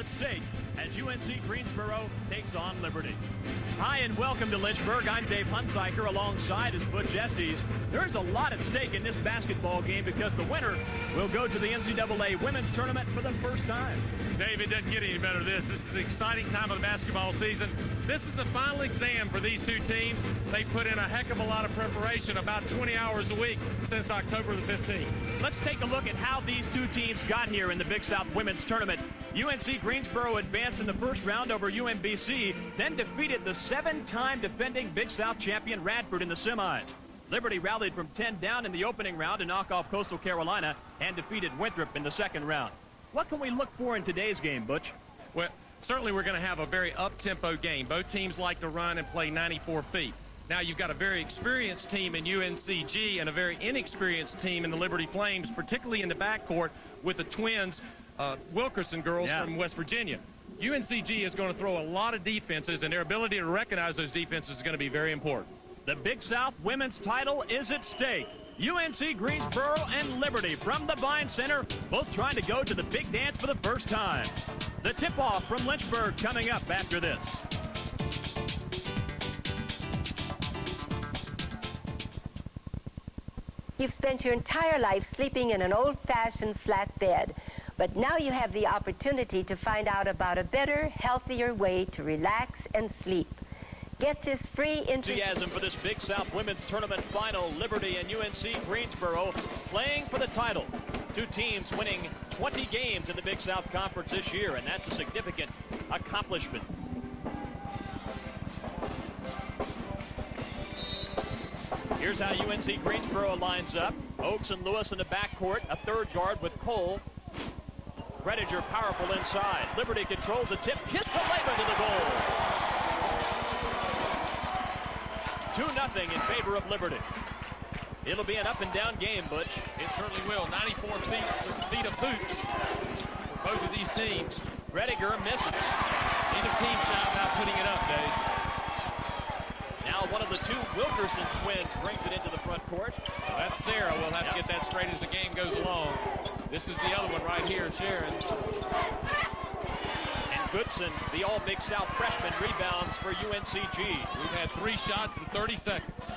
at stake as UNC Greensboro takes on Liberty. Hi and welcome to Lynchburg. I'm Dave Hunsiker alongside his Butch Estes. There's a lot at stake in this basketball game because the winner will go to the NCAA Women's Tournament for the first time. Dave, it doesn't get any better than this. This is an exciting time of the basketball season. This is the final exam for these two teams. They put in a heck of a lot of preparation, about 20 hours a week since October the 15th. Let's take a look at how these two teams got here in the Big South Women's Tournament. UNC Greensboro advanced in the first round over UMBC, then defeated the 7-time defending Big South champion Radford in the semis. Liberty rallied from 10 down in the opening round to knock off Coastal Carolina and defeated Winthrop in the second round. What can we look for in today's game, Butch? Well, certainly we're going to have a very up-tempo game. Both teams like to run and play 94 feet. Now you've got a very experienced team in UNCG and a very inexperienced team in the Liberty Flames, particularly in the backcourt with the twins, Wilkerson girls from West Virginia. UNCG is going to throw a lot of defenses, and their ability to recognize those defenses is going to be very important. The Big South women's title is at stake. UNC Greensboro and Liberty from the Vine Center, both trying to go to the big dance for the first time. The tip-off from Lynchburg coming up after this. You've spent your entire life sleeping in an old-fashioned flat bed, but now you have the opportunity to find out about a better, healthier way to relax and sleep. Get this free enthusiasm for this Big South Women's Tournament final. Liberty and UNC Greensboro playing for the title. Two teams winning 20 games in the Big South Conference this year, and that's a significant accomplishment. Here's how UNC Greensboro lines up. Oakes and Lewis in the backcourt, a third guard with Cole. Rediger powerful inside. Liberty controls the tip. Kisseleva to the goal. 2-0 in favor of Liberty. It'll be an up-and-down game, Butch. It certainly will. 94 feet of hoops for both of these teams. Rediger misses. Neither team shy about putting it up, Dave. Now one of the two Wilkerson twins brings it into the front court. That's Sarah. We'll have to get that straight as the game goes along. This is the other one right here, Sharon. And Goodson, the all-Big South freshman, rebounds for UNCG. We've had 3 shots in 30 seconds.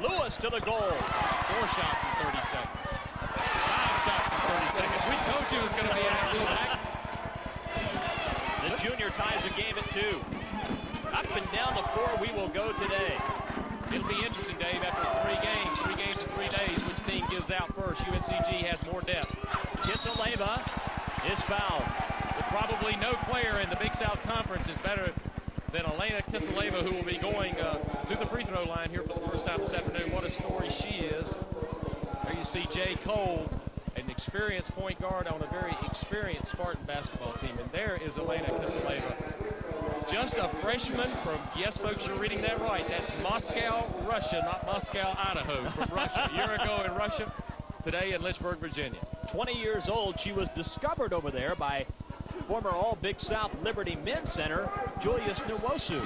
Lewis to the goal. 4 shots in 30 seconds. 5 shots in 30 seconds. We told you it was going to be action-packed. The junior ties the game at 2. Up and down the floor we will go today. It'll be interesting, Dave, after 3 games in 3 days, which team gives out first. UNCG has more depth. Kisseleva is fouled. But probably no player in the Big South Conference is better than Elena Kisseleva, who will be going to the free throw line here for the first time this afternoon. What a story she is. There you see Jay Cole, an experienced point guard on a very experienced Spartan basketball team. And there is Elena Kisseleva. Just a freshman from, yes, folks, you're reading that right. That's Moscow, Russia, not Moscow, Idaho, from Russia. A year ago in Russia, today in Lynchburg, Virginia. 20 years old, she was discovered over there by former All-Big South Liberty men's center, Julius Nwosu,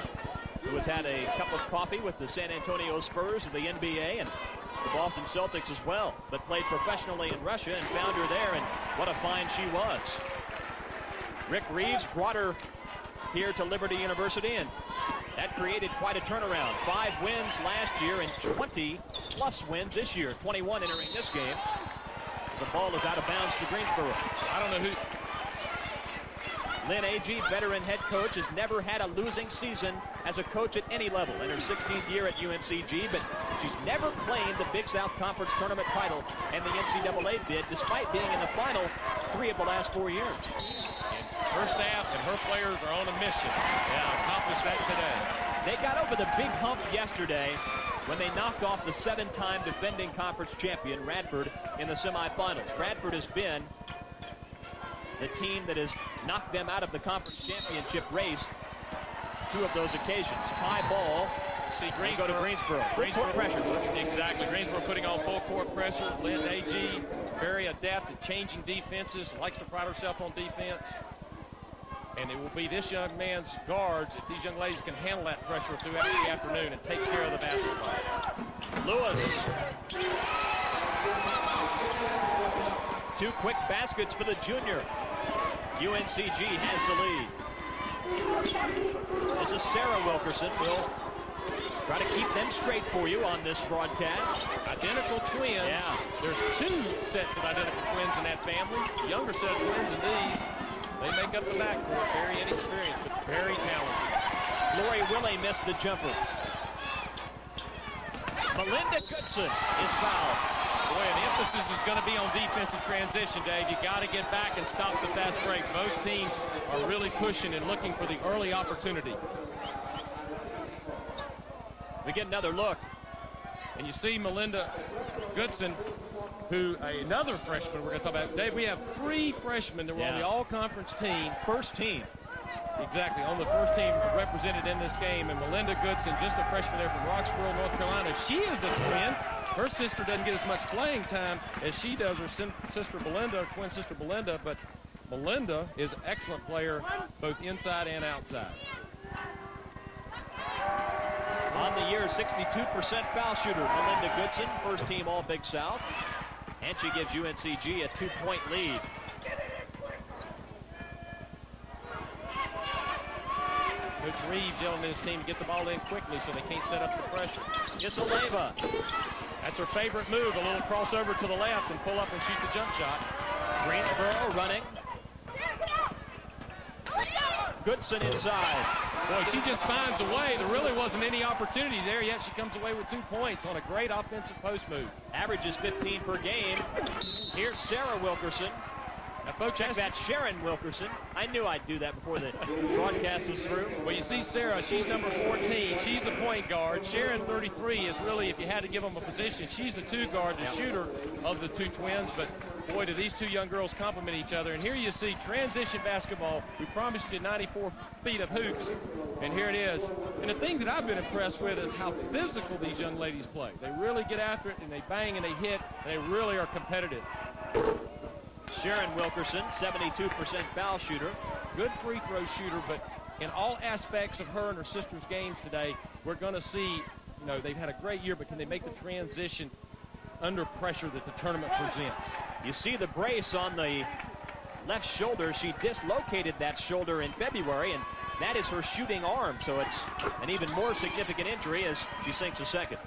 who has had a cup of coffee with the San Antonio Spurs of the NBA and the Boston Celtics as well, but played professionally in Russia and found her there, and what a find she was. Rick Reeves brought her here to Liberty University, and that created quite a turnaround. 5 wins last year and 20+ wins this year. 21 entering this game. As the ball is out of bounds to Greensboro. I don't know who. Lynn Agee, veteran head coach, has never had a losing season as a coach at any level in her 16th year at UNCG, but she's never claimed the Big South Conference Tournament title and the NCAA bid, despite being in the final 3 of the last 4 years. Her staff and her players are on a mission. Yeah, accomplished that today. They got over the big hump yesterday when they knocked off the 7-time defending conference champion, Radford, in the semifinals. Radford has been the team that has knocked them out of the conference championship race 2 of those occasions. Tie ball. See, Go to Greensboro. Full court pressure. Exactly. Greensboro putting on full court pressure. Lynn Agee, very adept at changing defenses, likes to pride herself on defense. And it will be this young man's guards, if these young ladies can handle that pressure throughout the afternoon and take care of the basketball. Lewis. 2 quick baskets for the junior. UNCG has the lead. This is Sarah Wilkerson. We'll try to keep them straight for you on this broadcast. Identical twins. Yeah. There's 2 sets of identical twins in that family. The younger set of twins and these, they make up the backcourt. Very inexperienced, but very talented. Lori Willie missed the jumper. Melinda Goodson is fouled. Boy, an emphasis is going to be on defensive transition, Dave. You got to get back and stop the fast break. Both teams are really pushing and looking for the early opportunity. We get another look. And you see Melinda Goodson, who another freshman we're going to talk about. Dave, we have 3 freshmen that were on the all-conference team. First team. Exactly, on the first team represented in this game. And Melinda Goodson, just a freshman there from Roxborough, North Carolina. She is a twin. Her sister doesn't get as much playing time as she does, her sister Belinda, twin sister Belinda. But Melinda is an excellent player, both inside and outside. On the year, 62% foul shooter, Melinda Goodson, first team All-Big South. And she gives UNCG a 2-point lead. Coach Reeves yelling at his team to get the ball in quickly so they can't set up the pressure. Kisaleva. That's her favorite move, a little crossover to the left and pull up and shoot the jump shot. Greensboro running. Goodson inside. Boy, she just finds a way. There really wasn't any opportunity there, yet she comes away with 2 points on a great offensive post move. Averages 15 per game. Here's Sarah Wilkerson. Now, folks, check that, Sharon Wilkerson. I knew I'd do that before the broadcast was through. Well, you see Sarah, she's number 14. She's the point guard. Sharon, 33, is really, if you had to give them a position, she's the 2 guard, the shooter of the 2 twins. But, boy, do these 2 young girls complement each other. And here you see transition basketball. We promised you 94 feet of hoops, and here it is. And the thing that I've been impressed with is how physical these young ladies play. They really get after it, and they bang and they hit, and they really are competitive. Sharon Wilkerson, 72% foul shooter. Good free throw shooter, but in all aspects of her and her sister's games today, we're going to see, you know, they've had a great year, but can they make the transition under pressure that the tournament presents? You see the brace on the left shoulder. She dislocated that shoulder in February, and that is her shooting arm, so it's an even more significant injury as she sinks a second.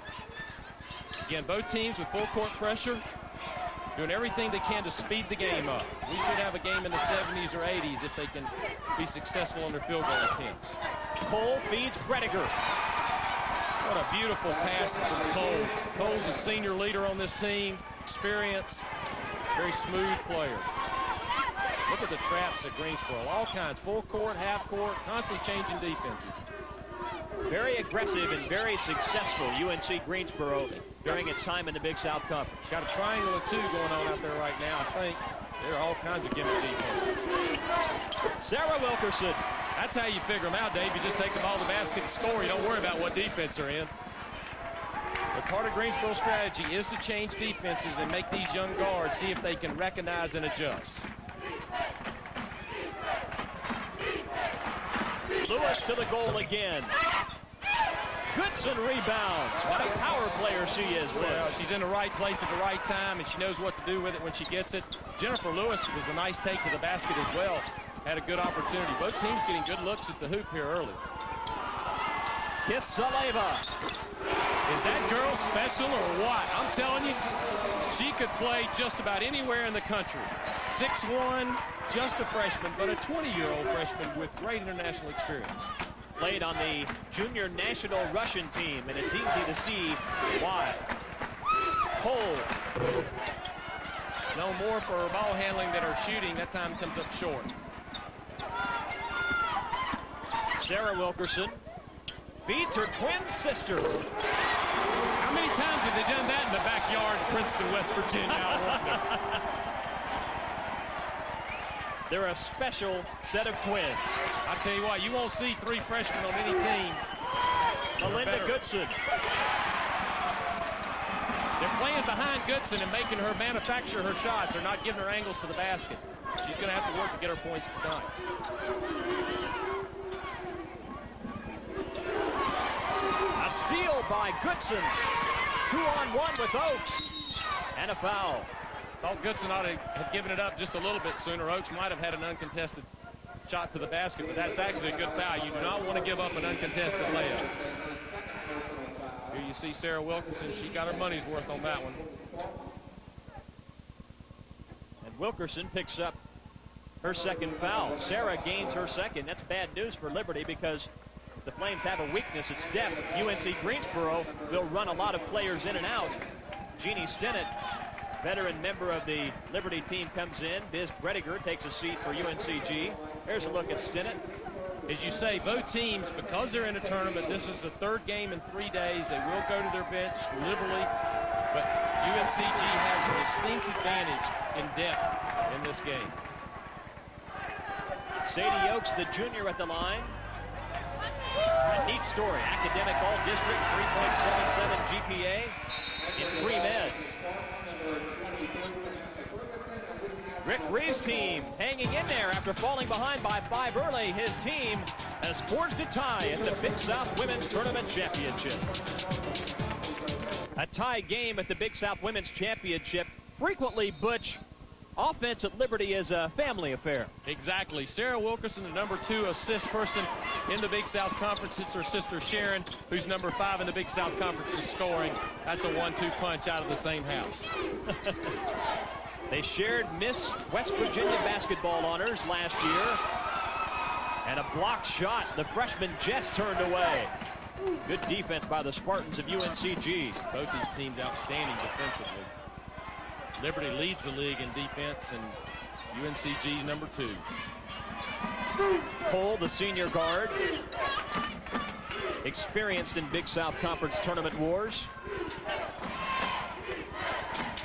Again, both teams with full court pressure, doing everything they can to speed the game up. We should have a game in the 70s or 80s if they can be successful under field goal attempts. Cole feeds Brediger. What a beautiful pass from Cole. Cole's a senior leader on this team, experience, very smooth player. Look at the traps at Greensboro, all kinds, full court, half court, constantly changing defenses. Very aggressive and very successful UNC Greensboro during its time in the Big South Conference. Got a triangle of 2 going on out there right now, I think. There are all kinds of gimmick defenses. Sarah Wilkerson. That's how you figure them out, Dave. You just take the ball to the basket and score. You don't worry about what defense they're in. But part of Greensboro's strategy is to change defenses and make these young guards see if they can recognize and adjust. Lewis to the goal again. Goodson rebounds. What a power player she is. Well, she's in the right place at the right time, and she knows what to do with it when she gets it. Jennifer Lewis was a nice take to the basket as well. Had a good opportunity. Both teams getting good looks at the hoop here early. Kisaleva. Is that girl special or what? I'm telling you, she could play just about anywhere in the country. 6'1", just a freshman, but a 20-year-old freshman with great international experience. Played on the junior national Russian team, and it's easy to see why. Cole. No more for her ball handling than her shooting. That time comes up short. Sarah Wilkerson beats her twin sister. How many times have they done that in the backyard of Princeton, West Virginia? They're a special set of twins. I tell you what, you won't see 3 freshmen on any team. Melinda Goodson. They're playing behind Goodson and making her manufacture her shots. They're not giving her angles for the basket. She's going to have to work to get her points tonight. A steal by Goodson. 2-on-1 with Oakes. And a foul. Thought Goodson ought to have given it up just a little bit sooner. Oates might have had an uncontested shot to the basket, but that's actually a good foul. You do not want to give up an uncontested layup. Here you see Sarah Wilkerson. She got her money's worth on that one. And Wilkerson picks up her second foul. Sarah gains her second. That's bad news for Liberty because the Flames have a weakness. It's depth. UNC Greensboro will run a lot of players in and out. Jeannie Stinnett, veteran member of the Liberty team, comes in. Biz Brediger takes a seat for UNCG. Here's a look at Stinnett. As you say, both teams, because they're in a tournament, this is the third game in 3 days. They will go to their bench liberally, but UNCG has a distinct advantage in depth in this game. Sadie Oakes, the junior, at the line. A neat story. Academic All-District, 3.77 GPA in pre-med. Rick Reeves' team hanging in there after falling behind by 5 early. His team has forged a tie at the Big South Women's Tournament Championship. A tie game at the Big South Women's Championship. Frequently, Butch, offense at Liberty is a family affair. Exactly. Sarah Wilkerson, the number 2 assist person in the Big South Conference. It's her sister Sharon, who's number 5 in the Big South Conference, is scoring. That's a 1-2 punch out of the same house. They shared Miss West Virginia basketball honors last year. And a blocked shot. The freshman Jess turned away. Good defense by the Spartans of UNCG. Both these teams outstanding defensively. Liberty leads the league in defense, and UNCG number 2. Cole, the senior guard, experienced in Big South Conference tournament wars.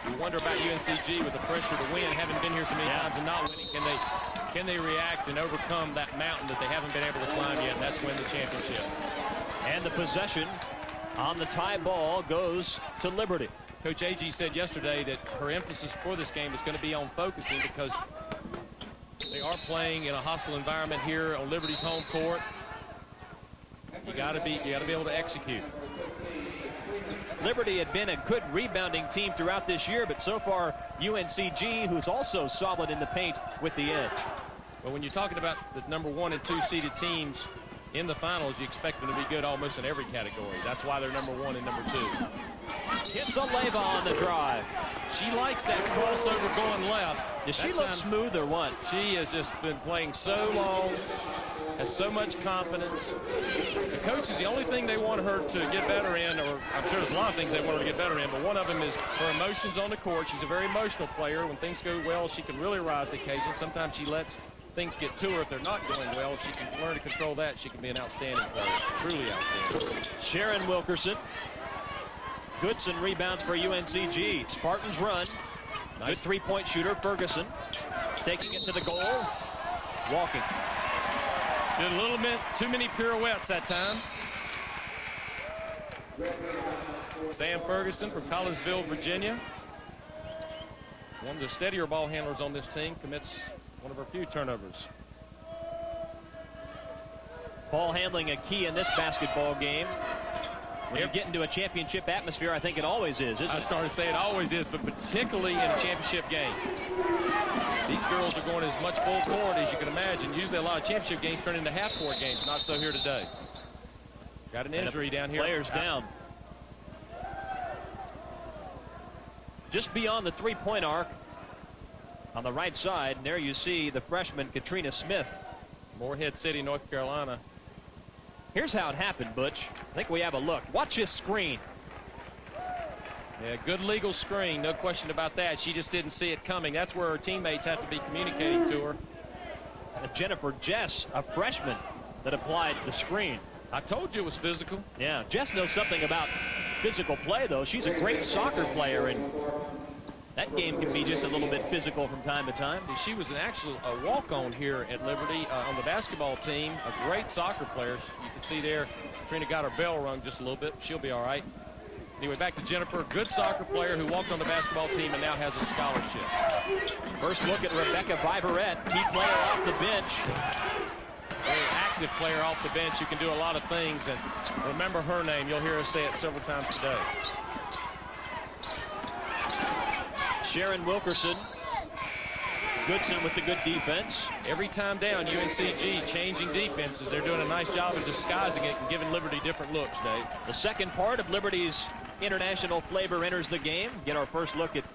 You wonder about UNCG with the pressure to win, having been here so many times and not winning. Can they react and overcome that mountain that they haven't been able to climb yet? And that's win the championship. And the possession on the tie ball goes to Liberty. Coach Agee said yesterday that her emphasis for this game is going to be on focusing because they are playing in a hostile environment here on Liberty's home court. You got to be able to execute. Liberty had been a good rebounding team throughout this year, but so far UNCG, who's also solid in the paint with the edge. But when you're talking about the number 1 and 2 seeded teams in the finals, you expect them to be good almost in every category. That's why they're number 1 and number 2. Kisseleva on the drive. She likes that crossover going left. Does she look smooth or what? She has just been playing so long, has so much confidence. The coaches, the only thing they want her to get better in, or I'm sure there's a lot of things they want her to get better in, but one of them is her emotions on the court. She's a very emotional player. When things go well, she can really rise to occasion. Sometimes she lets things get to her if they're not going well. If she can learn to control that, she can be an outstanding player, truly outstanding. Sharon Wilkerson. Goodson rebounds for UNCG. Spartans run. Nice. Good three-point shooter, Ferguson. Taking it to the goal. Walking. Did a little bit too many pirouettes that time. Sam Ferguson from Collinsville, Virginia. One of the steadier ball handlers on this team, commits one of her few turnovers. Ball handling a key in this basketball game. When you get into a championship atmosphere, I think it always is, isn't it? I started to say it always is, but particularly in a championship game. These girls are going as much full court as you can imagine. Usually a lot of championship games turn into half-court games. Not so here today. Got an injury down here. Players down. Just beyond the three-point arc on the right side, and there you see the freshman Katrina Smith. Morehead City, North Carolina. Here's how it happened, Butch. I think we have a look. Watch this screen. Yeah, good legal screen, no question about that. She just didn't see it coming. That's where her teammates have to be communicating to her. Jennifer Jess, a freshman, that applied the screen. I told you it was physical. Yeah, Jess knows something about physical play, though. She's a great soccer player, and that game can be just a little bit physical from time to time. She was actually a walk-on here at Liberty on the basketball team, a great soccer player. You can see there, Trina got her bell rung just a little bit. She'll be all right. Anyway, back to Jennifer, good soccer player who walked on the basketball team and now has a scholarship. First look at Rebecca Viverette, key player off the bench. Very active player off the bench who can do a lot of things, and remember her name. You'll hear us say it several times today. Sharon Wilkerson. Goodson with the good defense. Every time down, UNCG changing defenses. They're doing a nice job of disguising it and giving Liberty different looks, Dave. The second part of Liberty's international flavor enters the game. Get our first look at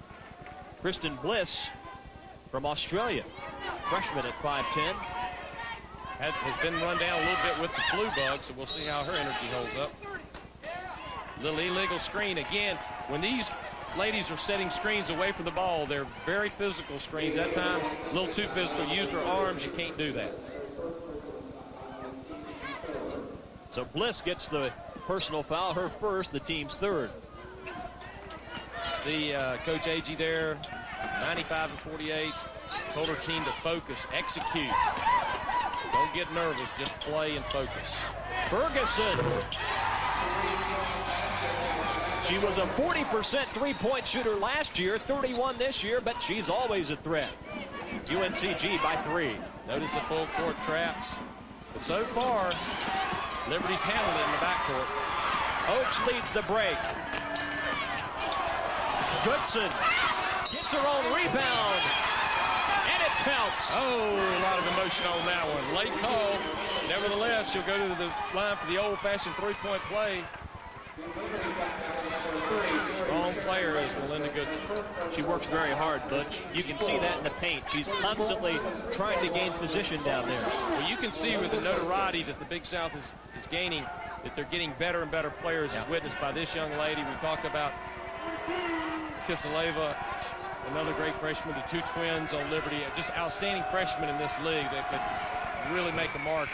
Kristen Bliss from Australia. Freshman at 5'10". Has been run down a little bit with the flu bug, so we'll see how her energy holds up. Little illegal screen again. When these ladies are setting screens away from the ball, they're very physical screens. That time, a little too physical. Used her arms. You can't do that. So Bliss gets the personal foul, her first, the team's third. See Coach Agee there, 95-48. Told her team to focus, execute. So don't get nervous, just play and focus. Ferguson. She was a 40% three-point shooter last year, 31 this year, but she's always a threat. UNCG by 3. Notice the full court traps. But so far, Liberty's handled it in the backcourt. Oaks leads the break. Goodson gets her own rebound, and it counts. Oh, a lot of emotion on that one. Late call. Nevertheless, she'll go to the line for the old-fashioned three-point play. Strong player is Melinda Goodson. She works very hard, Butch. You can see that in the paint. She's constantly trying to gain position down there. Well, you can see with the notoriety that the Big South is gaining that they're getting better and better players, as witnessed by this young lady. We talked about Kiseleva, another great freshman, the two twins on Liberty. Just outstanding freshmen in this league that could really make a mark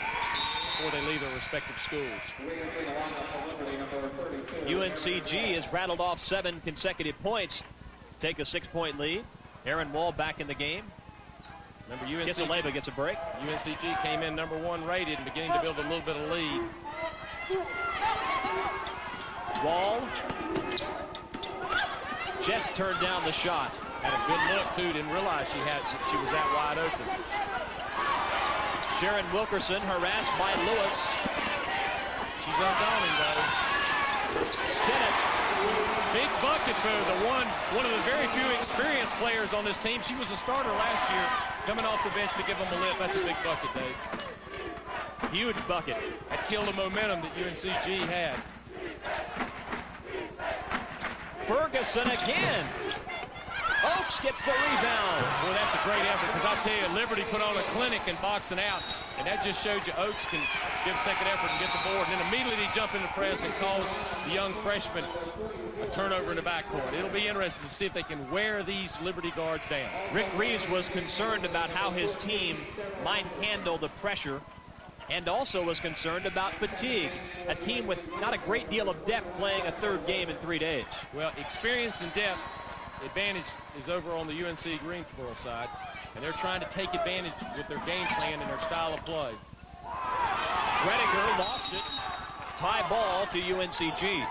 before they leave their respective schools. UNCG has rattled off 7 consecutive points, take a 6-point lead. Aaron Wall back in the game. Remember, UNCG Kiseleva gets a break. UNCG came in #1 rated and beginning to build a little bit of lead. Wall just turned down the shot. Had a good look too. Didn't realize she was that wide open. Sharon Wilkerson harassed by Lewis. She's undaunting though. Stinnett. Big bucket for one of the very few experienced players on this team. She was a starter last year, coming off the bench to give them a lift. That's a big bucket, Dave. Huge bucket. That killed the momentum that UNCG had. Ferguson again. Oaks gets the rebound. Boy, that's a great effort, because I tell you, Liberty put on a clinic in boxing out, and that just showed you Oaks can give second effort and get the board, and then immediately jump in the press and cause the young freshman a turnover in the backcourt. It'll be interesting to see if they can wear these Liberty guards down. Rick Reeves was concerned about how his team might handle the pressure, and also was concerned about fatigue. A team with not a great deal of depth playing a third game in 3 days. Well, experience and depth advantage is over on the UNC Greensboro side, and they're trying to take advantage with their game plan and their style of play. Rediger lost it. Tie ball to UNCG.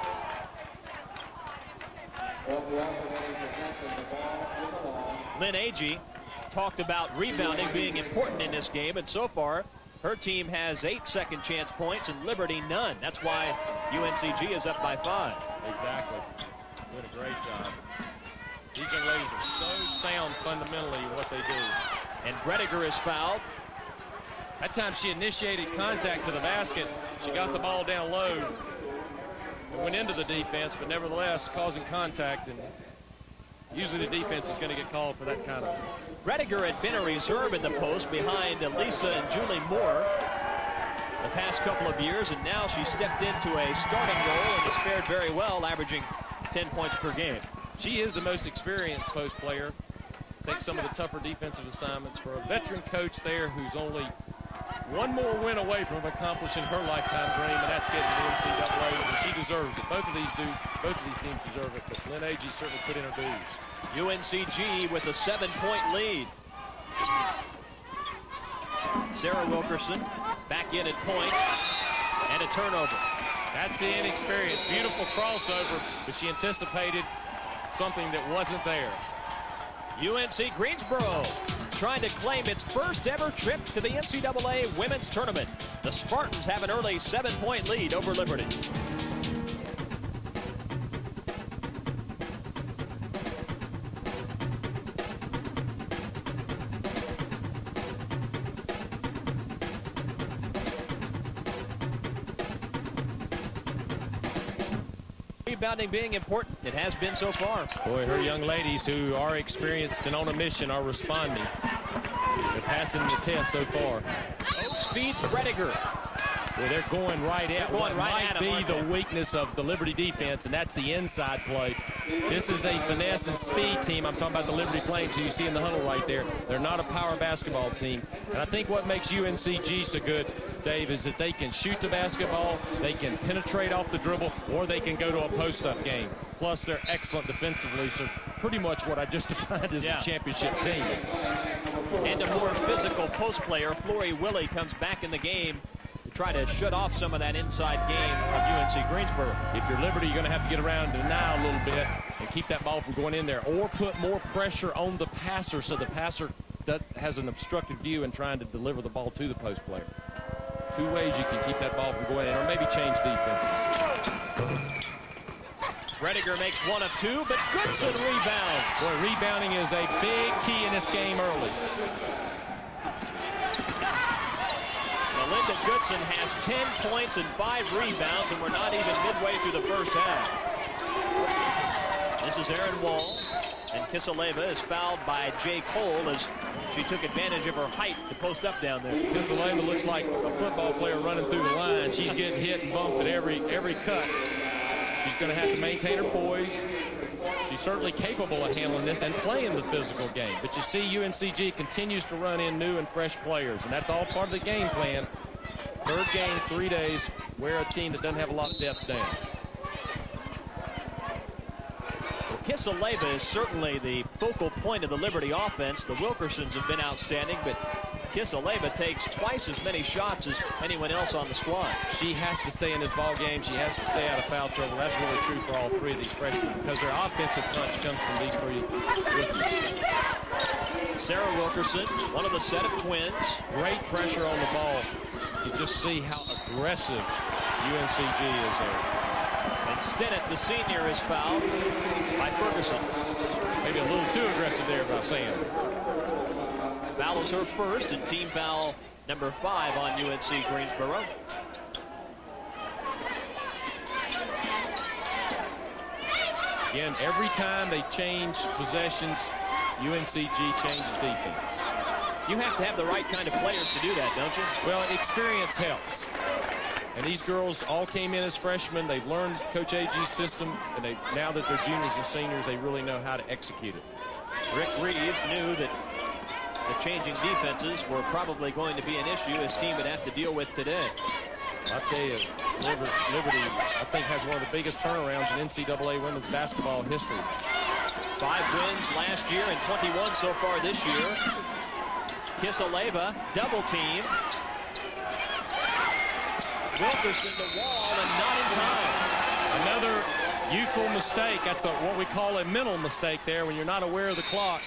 Lynn Agee talked about rebounding being important in this game, and so far her team has 8 second chance points and Liberty none. That's why UNCG is up by 5. Exactly. Doing a great job. These young ladies are so sound fundamentally in what they do. And Rediger is fouled. That time she initiated contact to the basket. She got the ball down low and went into the defense, but nevertheless causing contact, and usually the defense is going to get called for that kind of. Rediger had been a reserve in the post behind Lisa and Julie Moore the past couple of years, and now she stepped into a starting role and has fared very well, averaging 10 points per game. She is the most experienced post player. Takes some of the tougher defensive assignments for a veteran coach there who's only one more win away from accomplishing her lifetime dream, and that's getting the NCAAs, and she deserves it. Both of these teams deserve it, but Lynn Agee certainly put in her dues. UNCG with a 7-point lead. Sarah Wilkerson back in at point, and a turnover. That's the inexperience. Beautiful crossover, but she anticipated something that wasn't there. UNC Greensboro trying to claim its first ever trip to the NCAA Women's Tournament. The Spartans have an early 7-point lead over Liberty. Rebounding being important. It has been so far. Boy, her young ladies who are experienced and on a mission are responding. They're passing the test so far. Oaks feeds Rediger. Well, they're going right at what might be the weakness of the Liberty defense, and that's the inside play. This is a finesse and speed team. I'm talking about the Liberty Flames, who you see in the huddle right there. They're not a power basketball team. And I think what makes UNCG so good, Dave, is that they can shoot the basketball, they can penetrate off the dribble, or they can go to a post-up game. Plus, they're excellent defensively, so pretty much what I just defined as the championship team. And a more physical post player, Flory Willie, comes back in the game to try to shut off some of that inside game of UNC Greensboro. If you're Liberty, you're going to have to get around and deny a little bit and keep that ball from going in there, or put more pressure on the passer so the passer has an obstructed view and trying to deliver the ball to the post player. Two ways you can keep that ball from going in, or maybe change defenses. Rediger makes one of two, but Goodson rebounds. Boy, rebounding is a big key in this game early. Melinda Goodson has 10 points and 5 rebounds, and we're not even midway through the first half. This is Erin Wall, and Kisaleva is fouled by Jay Cole as she took advantage of her height to post up down there. Kisaleva looks like a football player running through the line. She's getting hit and bumped at every cut. She's going to have to maintain her poise. She's certainly capable of handling this and playing the physical game. But you see UNCG continues to run in new and fresh players, and that's all part of the game plan. Third game, 3 days, wear a team that doesn't have a lot of depth down. Well, Kisaleva is certainly the focal point of the Liberty offense. The Wilkersons have been outstanding, but Kisaleva takes twice as many shots as anyone else on the squad. She has to stay in this ball game. She has to stay out of foul trouble. That's really true for all three of these freshmen, because their offensive punch comes from these three rookies. Sarah Wilkerson, one of the set of twins. Great pressure on the ball. You just see how aggressive UNCG is there. And Stinnett, the senior, is fouled by Ferguson. Maybe a little too aggressive there by Sam. Foul is her first, and team foul number 5 on UNC Greensboro. Again, every time they change possessions, UNCG changes defense. You have to have the right kind of players to do that, don't you? Well, experience helps. And these girls all came in as freshmen. They've learned Coach Agee's system, and now that they're juniors and seniors, they really know how to execute it. Rick Reeves knew that the changing defenses were probably going to be an issue his team would have to deal with today. I'll tell you, Liberty, I think, has one of the biggest turnarounds in NCAA women's basketball history. 5 wins last year and 21 so far this year. Kisaleva, double team. Wilkerson to wall, and not in time. Another youthful mistake. That's what we call a mental mistake there, when you're not aware of the clock.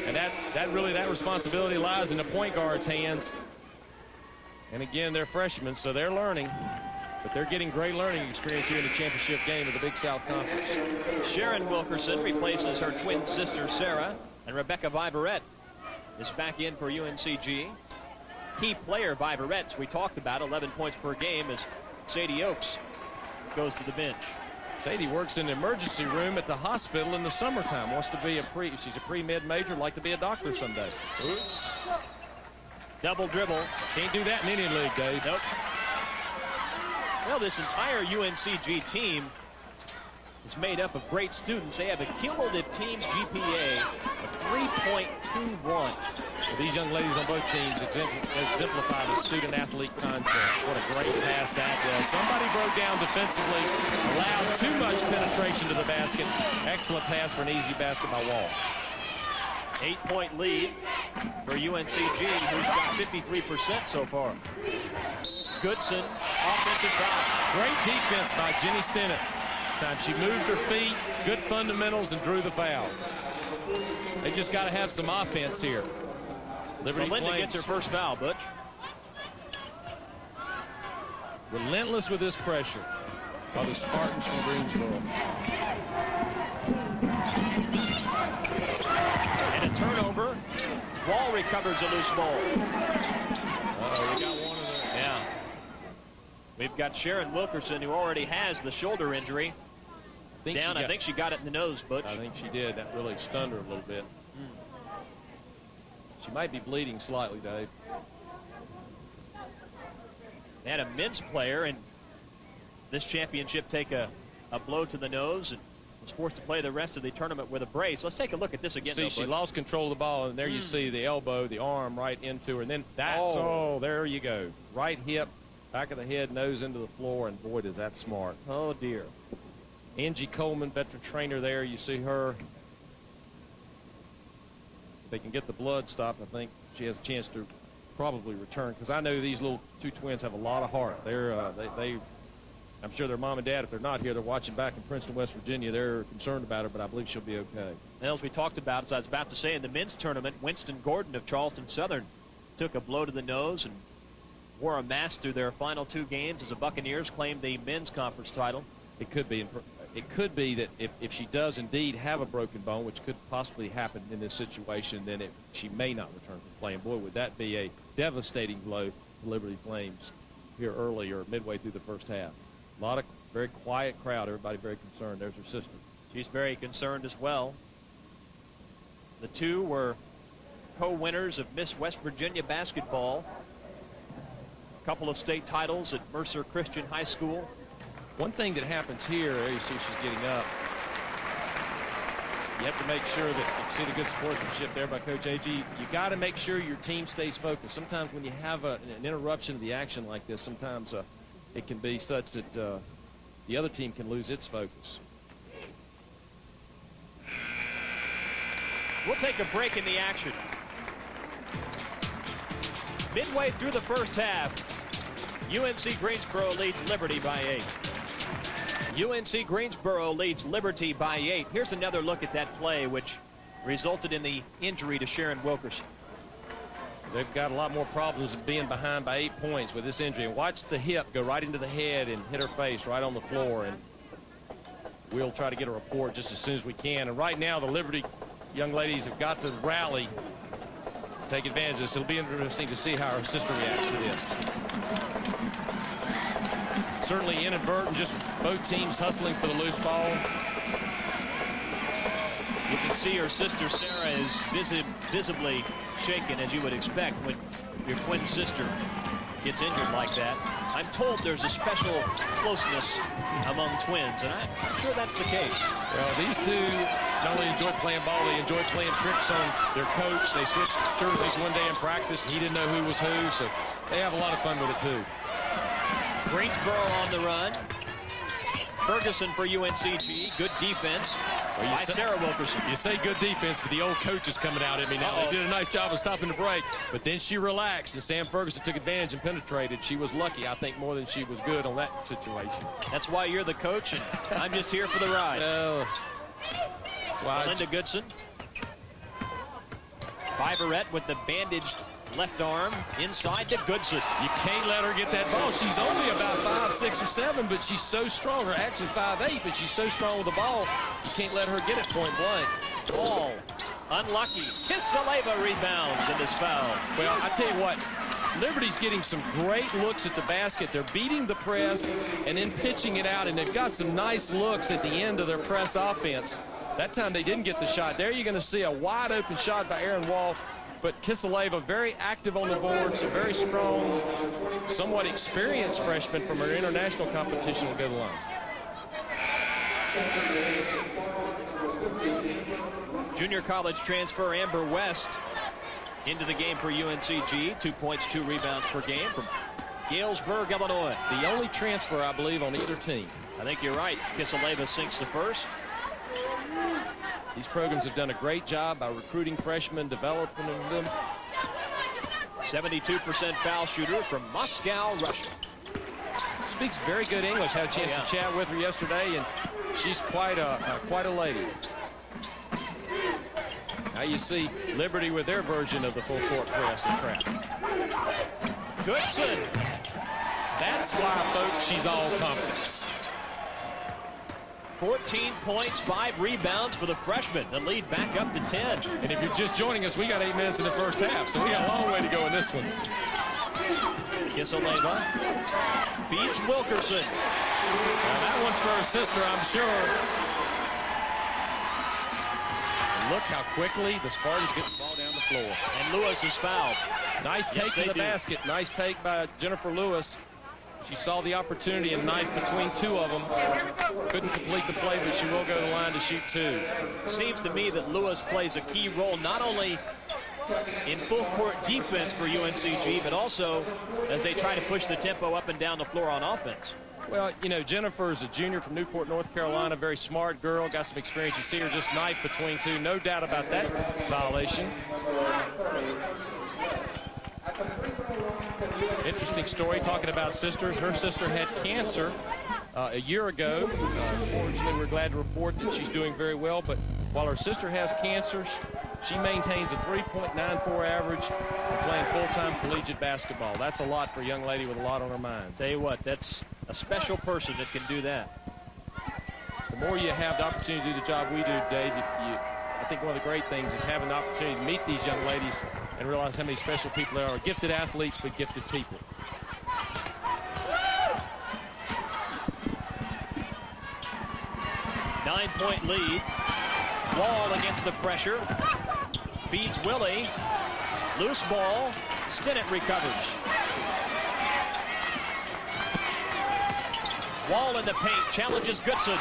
And that responsibility lies in the point guard's hands. And again, they're freshmen, so they're learning. But they're getting great learning experience here in the championship game of the Big South Conference. Sharon Wilkerson replaces her twin sister, Sarah, and Rebecca Viverette is back in for UNCG. Key player Viverette, we talked about, 11 points per game, as Sadie Oaks goes to the bench. Sadie works in the emergency room at the hospital in the summertime. Wants to be she's a pre-med major, like to be a doctor someday. Oops. Double dribble. Can't do that in any league, Dave. Nope. Well, this entire UNCG team is made up of great students. They have a cumulative team GPA of 3.21. Well, these young ladies on both teams exemplify the student-athlete concept. What a great pass that was. Somebody broke down defensively, allowed too much penetration to the basket. Excellent pass for an easy basket by Wall. 8-point lead for UNCG, who's shot 53% so far. Goodson, offensive foul. Great defense by Jenny Stinnett. She moved her feet, good fundamentals, and drew the foul. They just got to have some offense here. Liberty Melinda Flames gets her first foul, Butch. Relentless with this pressure by the Spartans from Greensboro. And a turnover. Wall recovers a loose ball. Uh-oh, we got one of them. Yeah. We've got Sharon Wilkerson, who already has the shoulder injury. down. I think she got it in the nose, Butch. I think she did. That really stunned her a little bit. She might be bleeding slightly, Dave. They had a men's player in this championship take a blow to the nose and was forced to play the rest of the tournament with a brace. Let's take a look at this again. See, she lost control of the ball, and there you see the elbow, the arm right into her, and then that's, there you go. Right hip, back of the head, nose into the floor, and boy, does that smart. Oh, dear. Angie Coleman, veteran trainer there. You see her. If they can get the blood stopped, I think she has a chance to probably return, because I know these little two twins have a lot of heart. They're I'm sure their mom and dad, if they're not here, they're watching back in Princeton, West Virginia. They're concerned about her, but I believe she'll be okay. And as we talked about, as I was about to say, in the men's tournament, Winston Gordon of Charleston Southern took a blow to the nose and wore a mask through their final 2 games as the Buccaneers claimed the men's conference title. It could be that if she does indeed have a broken bone, which could possibly happen in this situation, then she may not return to play. And boy, would that be a devastating blow to Liberty Flames here early or midway through the first half. A lot of very quiet crowd, everybody very concerned. There's her sister. She's very concerned as well. The two were co-winners of Miss West Virginia basketball. A couple of state titles at Mercer Christian High School. One thing that happens here, there you see she's getting up. You have to make sure that you see the good sportsmanship there by Coach A.G. You got to make sure your team stays focused. Sometimes when you have an interruption of the action like this, sometimes it can be such that the other team can lose its focus. We'll take a break in the action. Midway through the first half, UNC Greensboro leads Liberty by 8. UNC Greensboro leads Liberty by 8. Here's another look at that play, which resulted in the injury to Sharon Wilkerson. They've got a lot more problems of being behind by 8 points with this injury. And watch the hip go right into the head and hit her face right on the floor. And we'll try to get a report just as soon as we can. And right now, the Liberty young ladies have got to rally, take advantage of this. It'll be interesting to see how her sister reacts to this. Certainly inadvertent, just both teams hustling for the loose ball. You can see her sister Sarah is visibly shaken, as you would expect when your twin sister gets injured like that. I'm told there's a special closeness among twins, and I'm sure that's the case. Well, these two not only enjoy playing ball, they enjoy playing tricks on their coach. They switched jerseys one day in practice, and he didn't know who was who, so they have a lot of fun with it, too. Greensboro on the run. Ferguson for UNCG. Good defense by Sarah Wilkerson. You say good defense, but the old coach is coming out at me now. They did a nice job of stopping the break, but then she relaxed, and Sam Ferguson took advantage and penetrated. She was lucky, I think, more than she was good on that situation. That's why you're the coach, and I'm just here for the ride. That's why Linda Goodson. Fiverette with the bandaged left arm inside to Goodson. You can't let her get that ball. She's only about 5', 6, or 7, but she's so strong. Her actually 5'8", but she's so strong with the ball. You can't let her get it point blank. Ball unlucky. Kisaleva rebounds in this foul. Well, I tell you what, Liberty's getting some great looks at the basket. They're beating the press and then pitching it out, and they've got some nice looks at the end of their press offense. That time they didn't get the shot. There you're going to see a wide open shot by Aaron Wall. But Kisaleva very active on the boards, a very strong, somewhat experienced freshman from her international competition will go to the line. Junior college transfer Amber West into the game for UNCG. 2 points, 2 rebounds per game from Galesburg, Illinois. The only transfer, I believe, on either team. I think you're right. Kisaleva sinks the first. These programs have done a great job by recruiting freshmen, developing them. 72% foul shooter from Moscow, Russia. Speaks very good English. Had a chance to chat with her yesterday, and she's quite a lady. Now you see Liberty with their version of the full court press and trap. Goodson. That's why, folks, she's all conference. 14 points, 5 rebounds for the freshman. The lead back up to 10. And if you're just joining us, we got 8 minutes in the first half, so we got a long way to go in this one. Kisaleva beats Wilkerson. Now that one's for her sister, I'm sure. look how quickly the Spartans get the ball down the floor. And Lewis is fouled. Nice take to the basket. Nice take by Jennifer Lewis. She saw the opportunity and knifed between two of them. Couldn't complete the play, but she will go to the line to shoot two. Seems to me that Lewis plays a key role not only in full court defense for UNCG, but also as they try to push the tempo up and down the floor on offense. Well, you know, Jennifer is a junior from Newport, North Carolina, very smart girl, got some experience. You see her just knife between two. No doubt about that violation. Interesting story talking about sisters. Her sister had cancer a year ago. Unfortunately, we're glad to report that she's doing very well. But while her sister has cancer, she maintains a 3.94 average and playing full-time collegiate basketball. That's a lot for a young lady with a lot on her mind. Tell you what, that's a special person that can do that. The more you have the opportunity to do the job we do, Dave, I think one of the great things is having the opportunity to meet these young ladies and realize how many special people they are. Gifted athletes, but gifted people. Nine-point lead. Wall against the pressure. Feeds Willie. Loose ball. Stinnett recovers. Wall in the paint. Challenges Goodson.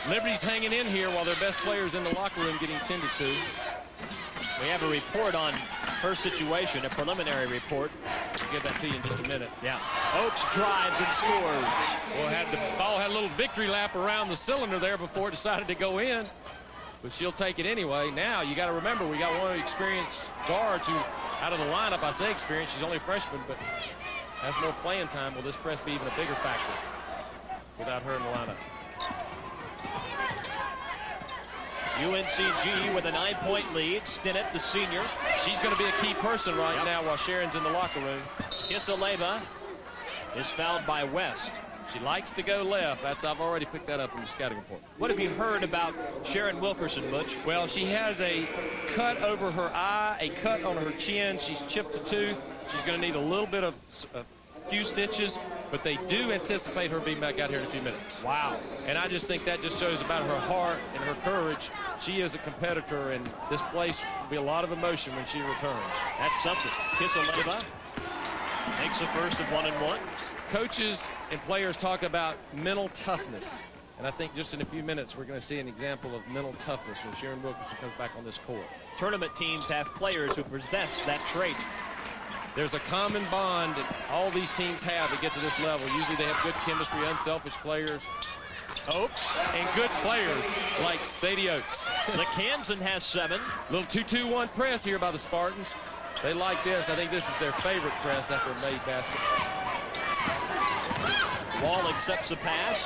Liberty's hanging in here while their best players in the locker room getting tended to. We have a report on her situation, a preliminary report. I'll give that to you in just a minute. Yeah. Oakes drives and scores. Well, the ball had a little victory lap around the cylinder there before it decided to go in. But she'll take it anyway. Now, you got to remember, we got one of the experienced guards who, out of the lineup, I say experienced, she's only a freshman, but has more playing time. Will this press be even a bigger factor without her in the lineup? UNCG with a 9-point lead. Stinnett, the senior. She's going to be a key person right now while Sharon's in the locker room. Kisaleva is fouled by West. She likes to go left. I've already picked that up in the scouting report. What have you heard about Sharon Wilkerson, Butch? Well, she has a cut over her eye, a cut on her chin. She's chipped a tooth. She's going to need a little bit of a few stitches, but they do anticipate her being back out here in a few minutes. Wow. And I just think that just shows about her heart and her courage. She is a competitor, and this place will be a lot of emotion when she returns. That's something. Kisaleva makes a first of 1-1. Coaches and players talk about mental toughness, and I think just in a few minutes we're going to see an example of mental toughness when Sharon Wilkerson comes back on this court. Tournament teams have players who possess that trait. There's a common bond that all these teams have to get to this level. Usually they have good chemistry, unselfish players. Oakes. And good players like Sadie Oakes. McKanson has 7. Little 2-2-1 press here by the Spartans. They like this. I think this is their favorite press after a made basket. Wall accepts the pass.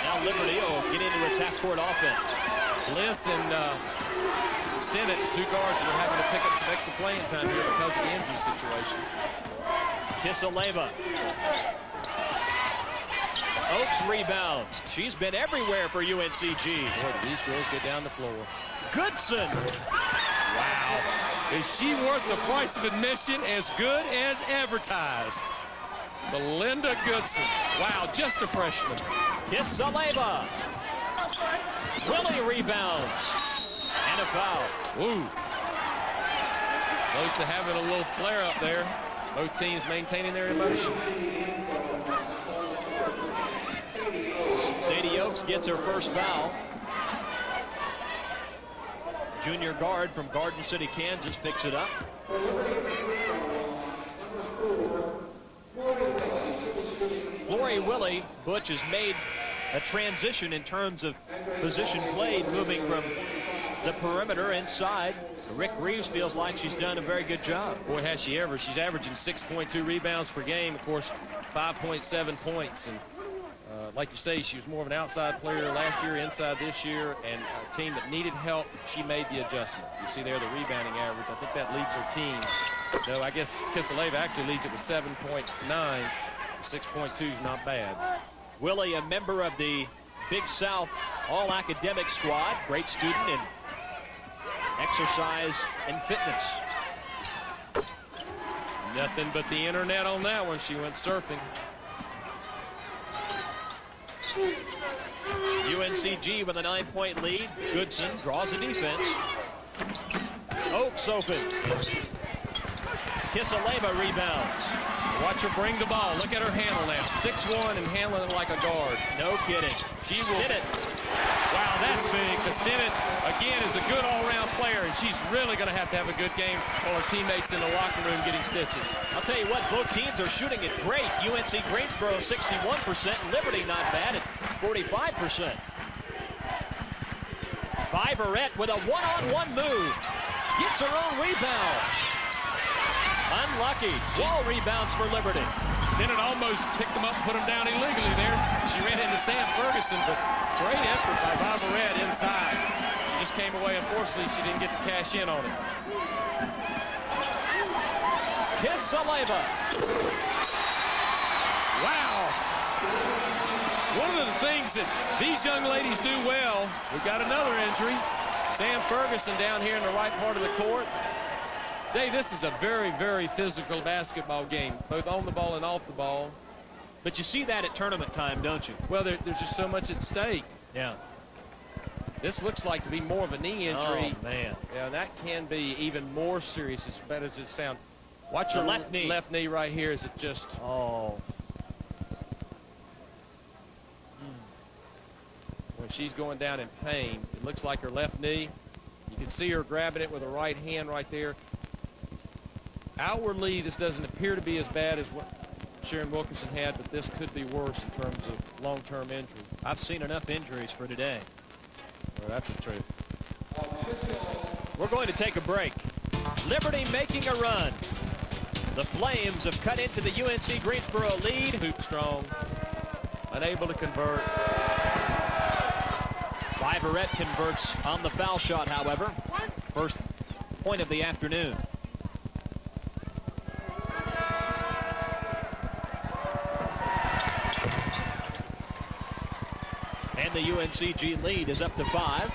Now Liberty will get into its half-court offense. Bliss and Stinnett, the two guards that are having to pick up some extra playing time here because of the injury situation. Kisaleva. Oakes rebounds. She's been everywhere for UNCG. Boy, these girls get down the floor. Goodson. Wow. Is she worth the price of admission? As good as advertised. Belinda Goodson. Wow, just a freshman. Kisaleva. Willie rebounds. And a foul. Woo. Close to having a little flare up there. Both teams maintaining their emotion. Sadie Oakes gets her first foul. Junior guard from Garden City, Kansas picks it up. Lori Willie, Butch, has made a transition in terms of position played, moving from the perimeter inside. Rick Reeves feels like she's done a very good job. Boy, has she ever. She's averaging 6.2 rebounds per game. Of course, 5.7 points. And like you say, she was more of an outside player last year, inside this year, and a team that needed help, she made the adjustment. You see there the rebounding average. I think that leads her team. No, I guess Kisaleva actually leads it with 7.9. 6.2 is not bad. Willie, a member of the Big South All-Academic Squad, great student in exercise and fitness. Nothing but the internet on that one. She went surfing. UNCG with a 9-point lead. Goodson draws a defense. Oaks open. Kisaleva rebounds. Watch her bring the ball. Look at her handle now. 6'1" and handling it like a guard. No kidding. She will. Stinnett. Wow, that's big. Because Stinnett, again, is a good all-around player, and she's really going to have a good game while her teammates in the locker room getting stitches. I'll tell you what, both teams are shooting it great. UNC Greensboro 61%, Liberty not bad at 45%. Viverette with a one-on-one move. Gets her own rebound. Unlucky. Wall rebounds for Liberty. Stinnett almost picked them up and put them down illegally there. She ran into Sam Ferguson, but great effort by Viverette inside. She just came away. Unfortunately, she didn't get to cash in on it. Kisaleva. Wow. One of the things that these young ladies do well, we've got another injury. Sam Ferguson down here in the right part of the court. Dave, this is a very, very physical basketball game, both on the ball and off the ball. But you see that at tournament time, don't you? Well, there's just so much at stake. Yeah. This looks like to be more of a knee injury. Oh, man. Yeah, that can be even more serious as bad as it sounds. Watch her left knee right here. Is it just... Oh. When she's going down in pain, it looks like her left knee. You can see her grabbing it with her right hand right there. Outwardly, this doesn't appear to be as bad as what Sharon Wilkerson had, but this could be worse in terms of long-term injury. I've seen enough injuries for today. Well, that's the truth. We're going to take a break. Liberty making a run. The Flames have cut into the UNC Greensboro lead. Hoop strong, unable to convert. Viverette converts on the foul shot, however. First point of the afternoon. And the UNCG lead is up to 5.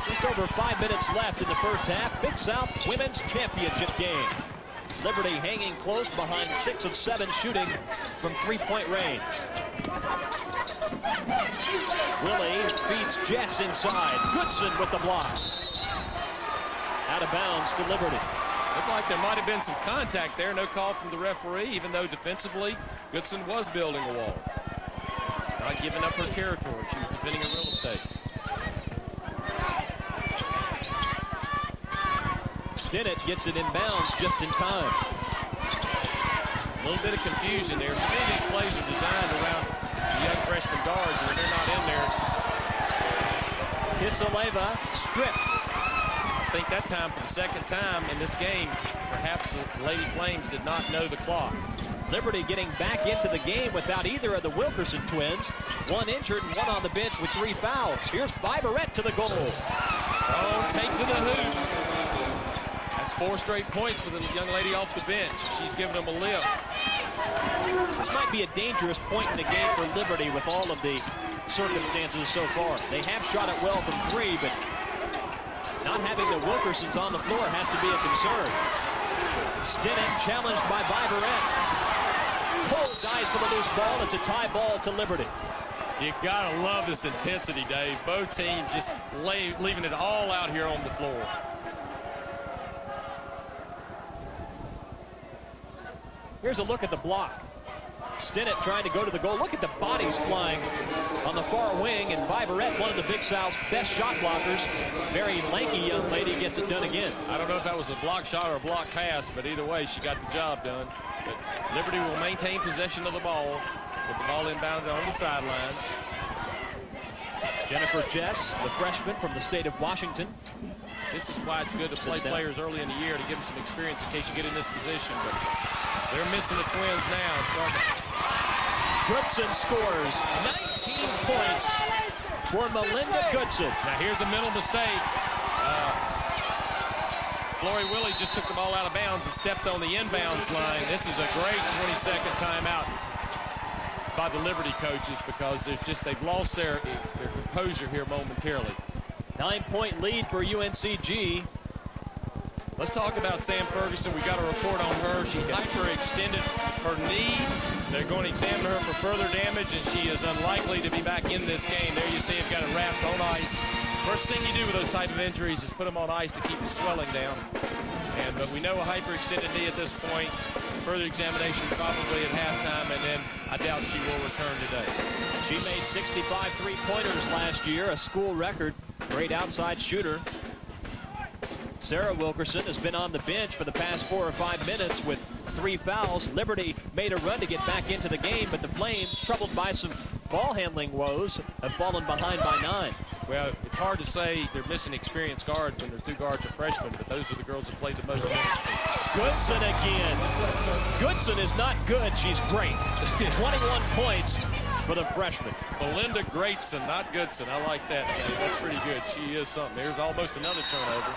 Just over 5 minutes left in the first half. Big South Women's Championship game. Liberty hanging close behind 6 of 7 shooting from 3-point range. Willie feeds Jess inside. Goodson with the block. Out of bounds to Liberty. Looked like there might have been some contact there. No call from the referee, even though defensively Goodson was building a wall. Not giving up her territory. She was defending her real estate. Stinnett gets it in bounds just in time. A little bit of confusion there. So many of these plays are designed around the young freshman guards, and when they're not in there. Kisaleva stripped. I think that time, for the second time in this game, perhaps the Lady Flames did not know the clock. Liberty getting back into the game without either of the Wilkerson twins. One injured and one on the bench with 3 fouls. Here's Viverette to the goal. Oh, take to the hoop. That's 4 straight points for the young lady off the bench. She's giving them a lift. This might be a dangerous point in the game for Liberty with all of the circumstances so far. They have shot it well from 3, but not having the Wilkersons on the floor has to be a concern. Stinnett challenged by Viverette. Cole dives for the loose ball. It's a tie ball to Liberty. You gotta love this intensity, Dave. Both teams just leaving it all out here on the floor. Here's a look at the block. Stinnett trying to go to the goal. Look at the bodies flying on the far wing, and Viverette, one of the Big South's best shot blockers. Very lanky young lady gets it done again. I don't know if that was a block shot or a block pass, but either way, she got the job done. But Liberty will maintain possession of the ball with the ball inbounded on the sidelines. Jennifer Jess, the freshman from the state of Washington. This is why it's good to play players early in the year to give them some experience in case you get in this position. But they're missing the twins now. Goodson scores 19 points for Melinda Goodson. Now here's a mental mistake. Flory Willie just took the ball out of bounds and stepped on the inbounds line. This is a great 20-second timeout by the Liberty coaches because they've lost their composure here momentarily. 9-point lead for UNCG. Let's talk about Sam Ferguson. We got a report on her. She hyperextended her knee. They're going to examine her for further damage, and she is unlikely to be back in this game. There you see it got it wrapped on ice. First thing you do with those type of injuries is put them on ice to keep the swelling down. But we know a hyperextended knee at this point. Further examination probably at halftime, and then I doubt she will return today. She made 65 three-pointers last year, a school record. Great outside shooter. Sharon Wilkerson has been on the bench for the past 4 or 5 minutes with 3 fouls. Liberty made a run to get back into the game, but the Flames, troubled by some ball handling woes, have fallen behind by 9. Well, it's hard to say they're missing experienced guards when their 2 guards are freshmen, but those are the girls that played the most minutes. Goodson again. Goodson is not good. She's great. 21 points for the freshman. Belinda Greatson, not Goodson. I like that. That's pretty good. She is something. There's almost another turnover.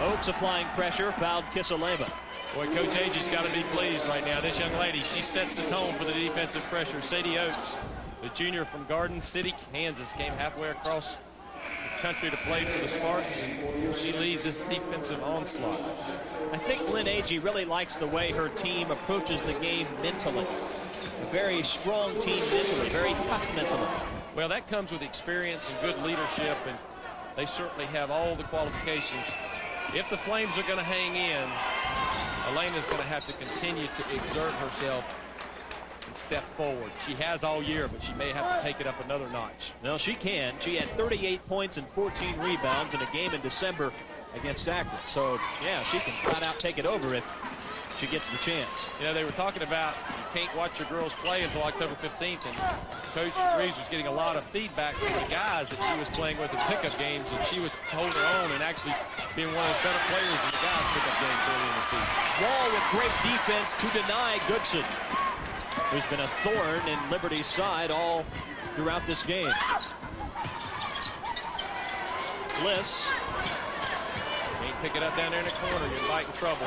Oaks applying pressure, fouled Kisaleva. Boy, Coach Agee's got to be pleased right now. This young lady, she sets the tone for the defensive pressure. Sadie Oaks, the junior from Garden City, Kansas, came halfway across the country to play for the Spartans, and she leads this defensive onslaught. I think Lynn Agee really likes the way her team approaches the game mentally. A very strong team mentally, very tough mentally. Well, that comes with experience and good leadership, and they certainly have all the qualifications. If the Flames are going to hang in, Elena's going to have to continue to exert herself and step forward. She has all year, but she may have to take it up another notch. No, she can. She had 38 points and 14 rebounds in a game in December against Akron. So, yeah, she can flat out take it over if she gets the chance. You know, they were talking about you can't watch your girls play until October 15th, and Coach Reeves was getting a lot of feedback from the guys that she was playing with in pickup games, and she was holding her own and actually being one of the better players in the guys' pickup games early in the season. Wall with great defense to deny Goodson, who's been a thorn in Liberty's side all throughout this game. Bliss. Can't pick it up down there in the corner. You're fighting trouble.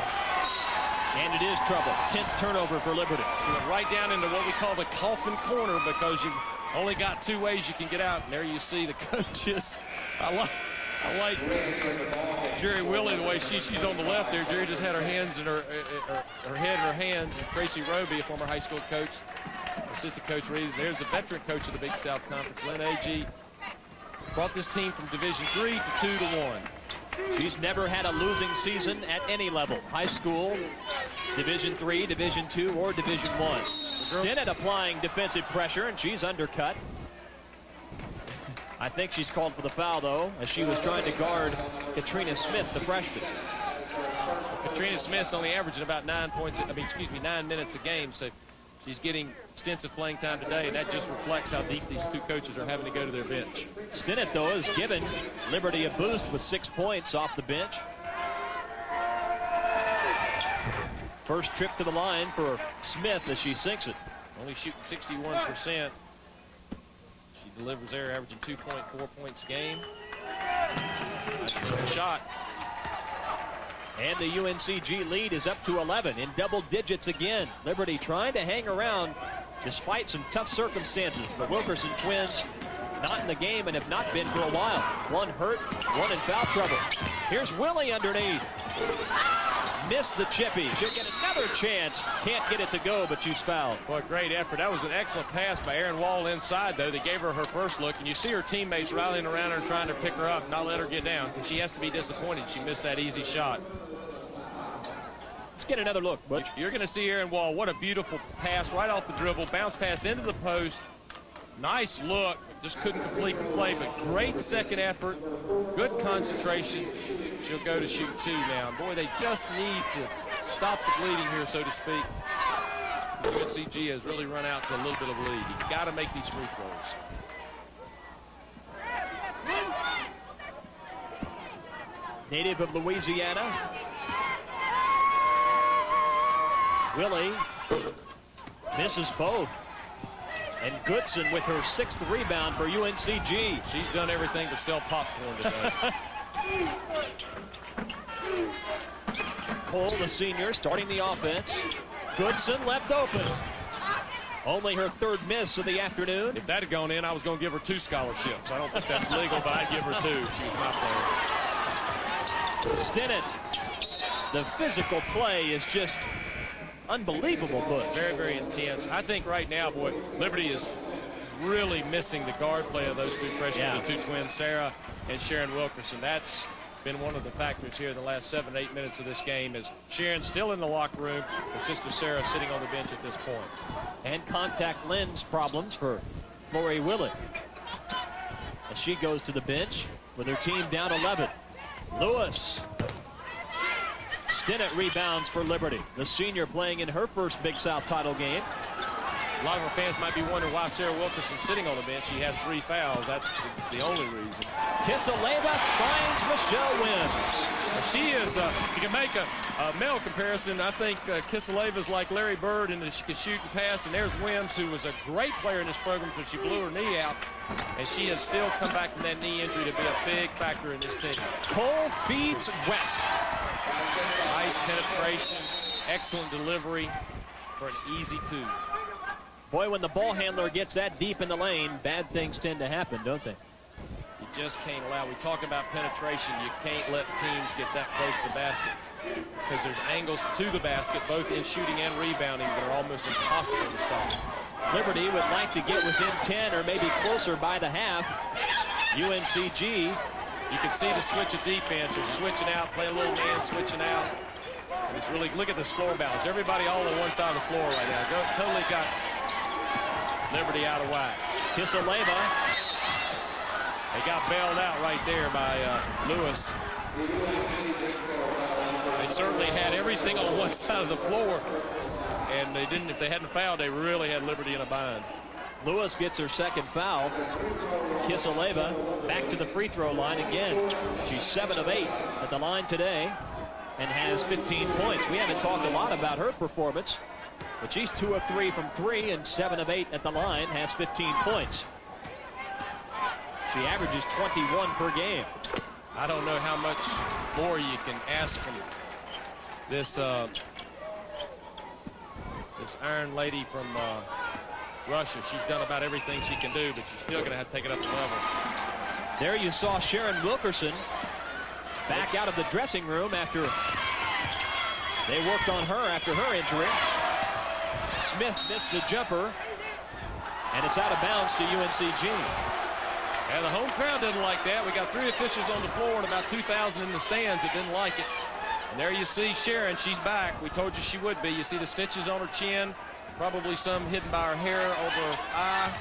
And it is trouble. 10th turnover for Liberty. She went right down into what we call the coffin corner because you've only got 2 ways you can get out. And there you see the coaches. I like Jerry Willie, the way she's on the left there. Jerry just had her hands in her head in her hands. And Tracy Roby, a former high school coach, assistant coach Reeves. There's the veteran coach of the Big South Conference, Lynn Agee. Brought this team from Division III to 2-1. She's never had a losing season at any level. High school, Division III, Division II, or Division I. Stinnett applying defensive pressure, and she's undercut. I think she's called for the foul, though, as she was trying to guard Katrina Smith, the freshman. Katrina Smith's only averaging about 9 minutes a game, so she's getting extensive playing time today, and that just reflects how deep these 2 coaches are having to go to their bench. Stinnett, though, has given Liberty a boost with 6 points off the bench. First trip to the line for Smith as she sinks it. Only shooting 61%. She delivers there, averaging 2.4 points a game. That's a good shot. And the UNCG lead is up to 11 in double digits again. Liberty trying to hang around despite some tough circumstances. The Wilkerson twins not in the game and have not been for a while. One hurt, one in foul trouble. Here's Willie underneath. Missed the chippy. She'll get another chance. Can't get it to go, but she's fouled. Boy, great effort. That was an excellent pass by Erin Wall inside, though. They gave her her first look, and you see her teammates rallying around her and trying to pick her up, not let her get down. And she has to be disappointed she missed that easy shot. Let's get another look, Butch. You're going to see Erin Wall. What a beautiful pass right off the dribble. Bounce pass into the post. Nice look. Just couldn't complete the play, but great second effort. Good concentration. She'll go to shoot 2 now. Boy, they just need to stop the bleeding here, so to speak. UNCG has really run out to a little bit of a lead. You've got to make these free throws. Native of Louisiana. Willie misses both. And Goodson with her 6th rebound for UNCG. She's done everything but sell popcorn today. Cole, the senior, starting the offense. Goodson left open. Only her 3rd miss of the afternoon. If that had gone in, I was going to give her 2 scholarships. I don't think that's legal, but I'd give her 2 if she was my player. Stinnett The physical play is just unbelievable, Butch. Very, very intense. I think right now, boy, Liberty is really missing the guard play of those two freshmen, the two twins, Sarah and Sharon Wilkerson. That's been one of the factors here in the last 7 to 8 minutes of this game, is Sharon's still in the locker room, but Sister Sarah sitting on the bench at this point. And contact lens problems for Lori Willett as she goes to the bench with her team down 11. Lewis. Stinnett rebounds for Liberty. The senior playing in her first Big South title game. A lot of our fans might be wondering why Sarah Wilkerson's sitting on the bench. She has 3 fouls. That's the only reason. Kisaleva finds Michelle Wims. She is, you can make a male comparison. I think Kisaleva's like Larry Bird in that she can shoot and pass. And there's Wims, who was a great player in this program because she blew her knee out. And she has still come back from that knee injury to be a big factor in this team. Cole feeds West. Nice penetration, excellent delivery for an easy 2. Boy, when the ball handler gets that deep in the lane, bad things tend to happen, don't they? You just can't allow. We talk about penetration. You can't let teams get that close to the basket because there's angles to the basket, both in shooting and rebounding, that are almost impossible to stop. Liberty would like to get within 10 or maybe closer by the half. UNCG. You can see the switch of defense. They're switching out, playing a little man, switching out. And it's really, look at this floor balance. Everybody all on one side of the floor right now. Totally got Liberty out of whack. Kisaleva. They got bailed out right there by Lewis. They certainly had everything on one side of the floor. And they didn't, if they hadn't fouled, they really had Liberty in a bind. Lewis gets her second foul. Kisaleva back to the free throw line again. She's 7 of 8 at the line today and has 15 points. We haven't talked a lot about her performance, but she's 2 of 3 from 3 and 7 of 8 at the line, has 15 points. She averages 21 per game. I don't know how much more you can ask from this this Iron Lady from Russia. She's done about everything she can do, but she's still going to have to take it up a level. There you saw Sharon Wilkerson back out of the dressing room after they worked on her after her injury. Smith missed the jumper, and it's out of bounds to UNCG. And the home crowd didn't like that. We got 3 officials on the floor and about 2,000 in the stands that didn't like it. And there you see Sharon. She's back. We told you she would be. You see the stitches on her chin. Probably some hidden by her hair over her eye.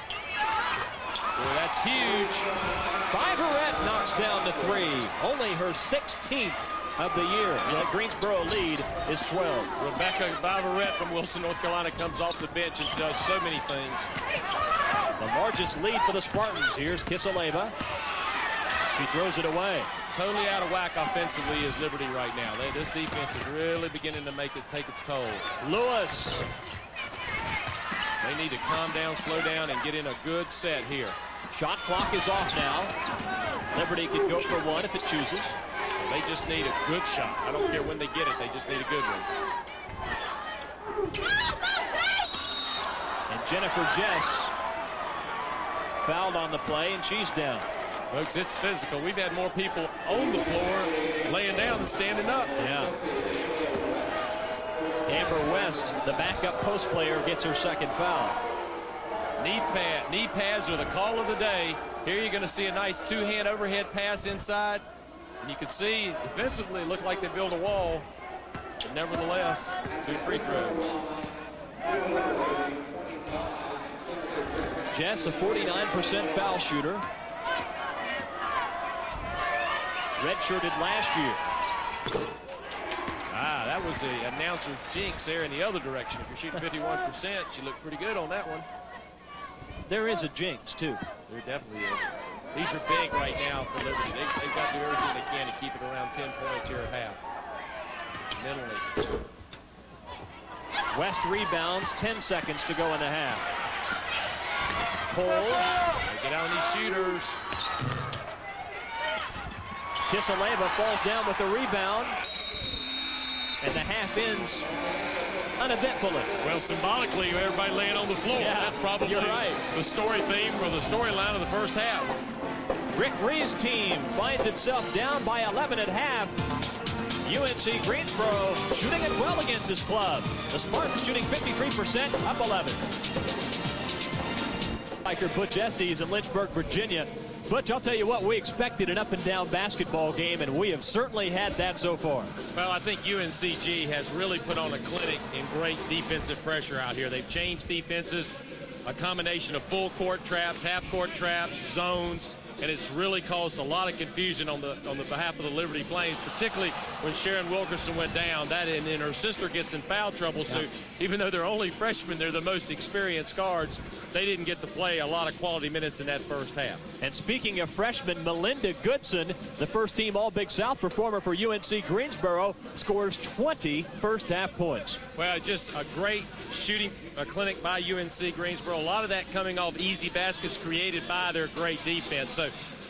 Boy, that's huge. Biverette knocks down to 3. Only her 16th of the year. The Greensboro lead is 12. Rebecca Biverette from Wilson, North Carolina, comes off the bench and does so many things. The largest lead for the Spartans. Here's Kisaleva. She throws it away. Totally out of whack offensively is Liberty right now. This defense is really beginning to make it take its toll. Lewis. They need to calm down, slow down, and get in a good set here. Shot clock is off now. Liberty could go for 1 if it chooses. They just need a good shot. I don't care when they get it. They just need a good one. And Jennifer Jess fouled on the play, and she's down. Folks, it's physical. We've had more people on the floor laying down than standing up. Yeah. Amber West, the backup post player, gets her second foul. Knee pads are the call of the day. Here you're going to see a nice 2-hand overhead pass inside. And you can see defensively it looked like they built a wall. But nevertheless, 2 free throws. Jess, a 49% foul shooter. Redshirted last year. That was the announcer's jinx there in the other direction. If you're shooting 51%, she looked pretty good on that one. There is a jinx, too. There definitely is. These are big right now for Liberty. They've got to do everything they can to keep it around 10 points here at half. Mentally. West rebounds, 10 seconds to go in the half. Cole. They get on these shooters. Kisaleva falls down with the rebound. And the half ends uneventfully. Well, symbolically, everybody laying on the floor. Yeah, that's probably right. The story theme or the storyline of the first half. Rick Reeves' team finds itself down by 11 at half. UNC Greensboro shooting it well against this club. The Spartans shooting 53%, up 11. Biker Butch Estes in Lynchburg, Virginia. Butch, I'll tell you what, we expected an up-and-down basketball game, and we have certainly had that so far. Well, I think UNCG has really put on a clinic in great defensive pressure out here. They've changed defenses, a combination of full court traps, half court traps, zones, and it's really caused a lot of confusion on the behalf of the Liberty Flames, particularly when Sharon Wilkerson went down. And then her sister gets in foul trouble. So even though they're only freshmen, they're the most experienced guards. They didn't get to play a lot of quality minutes in that first half. And speaking of freshmen, Melinda Goodson, the first-team All-Big South performer for UNC Greensboro, scores 20 first-half points. Well, just a great shooting clinic by UNC Greensboro. A lot of that coming off easy baskets created by their great defense. So,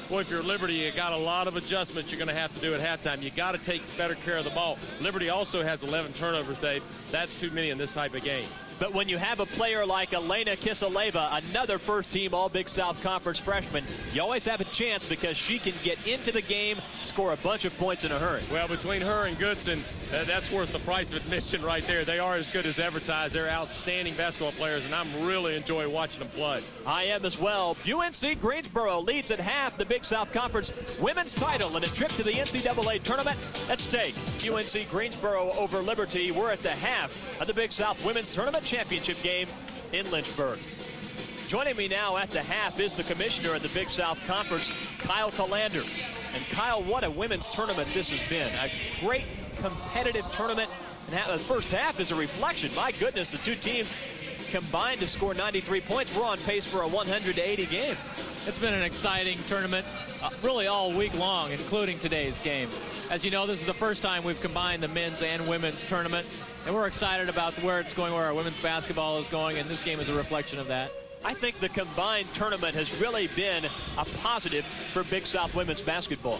boy, if you're Liberty, you got a lot of adjustments you're going to have to do at halftime. You got to take better care of the ball. Liberty also has 11 turnovers, Dave. That's too many in this type of game. But when you have a player like Elena Kiseleva, another first-team All-Big South Conference freshman, you always have a chance because she can get into the game, score a bunch of points in a hurry. Well, between her and Goodson, that's worth the price of admission right there. They are as good as advertised. They're outstanding basketball players, and I'm really enjoying watching them play. I am as well. UNC Greensboro leads at half the Big South Conference women's title in a trip to the NCAA Tournament at stake. UNC Greensboro over Liberty. We're at the half of the Big South Women's Tournament Championship game in Lynchburg. Joining me now at the half is the commissioner of the Big South Conference, Kyle Callander. And Kyle, what a women's tournament this has been. A great competitive tournament. And the first half is a reflection. My goodness, the two teams combined to score 93 points. We're on pace for a 180 game. It's been an exciting tournament really all week long, including today's game. As you know, this is the first time we've combined the men's and women's tournament, and we're excited about where it's going, where our women's basketball is going, and this game is a reflection of that. I think the combined tournament has really been a positive for Big South women's basketball.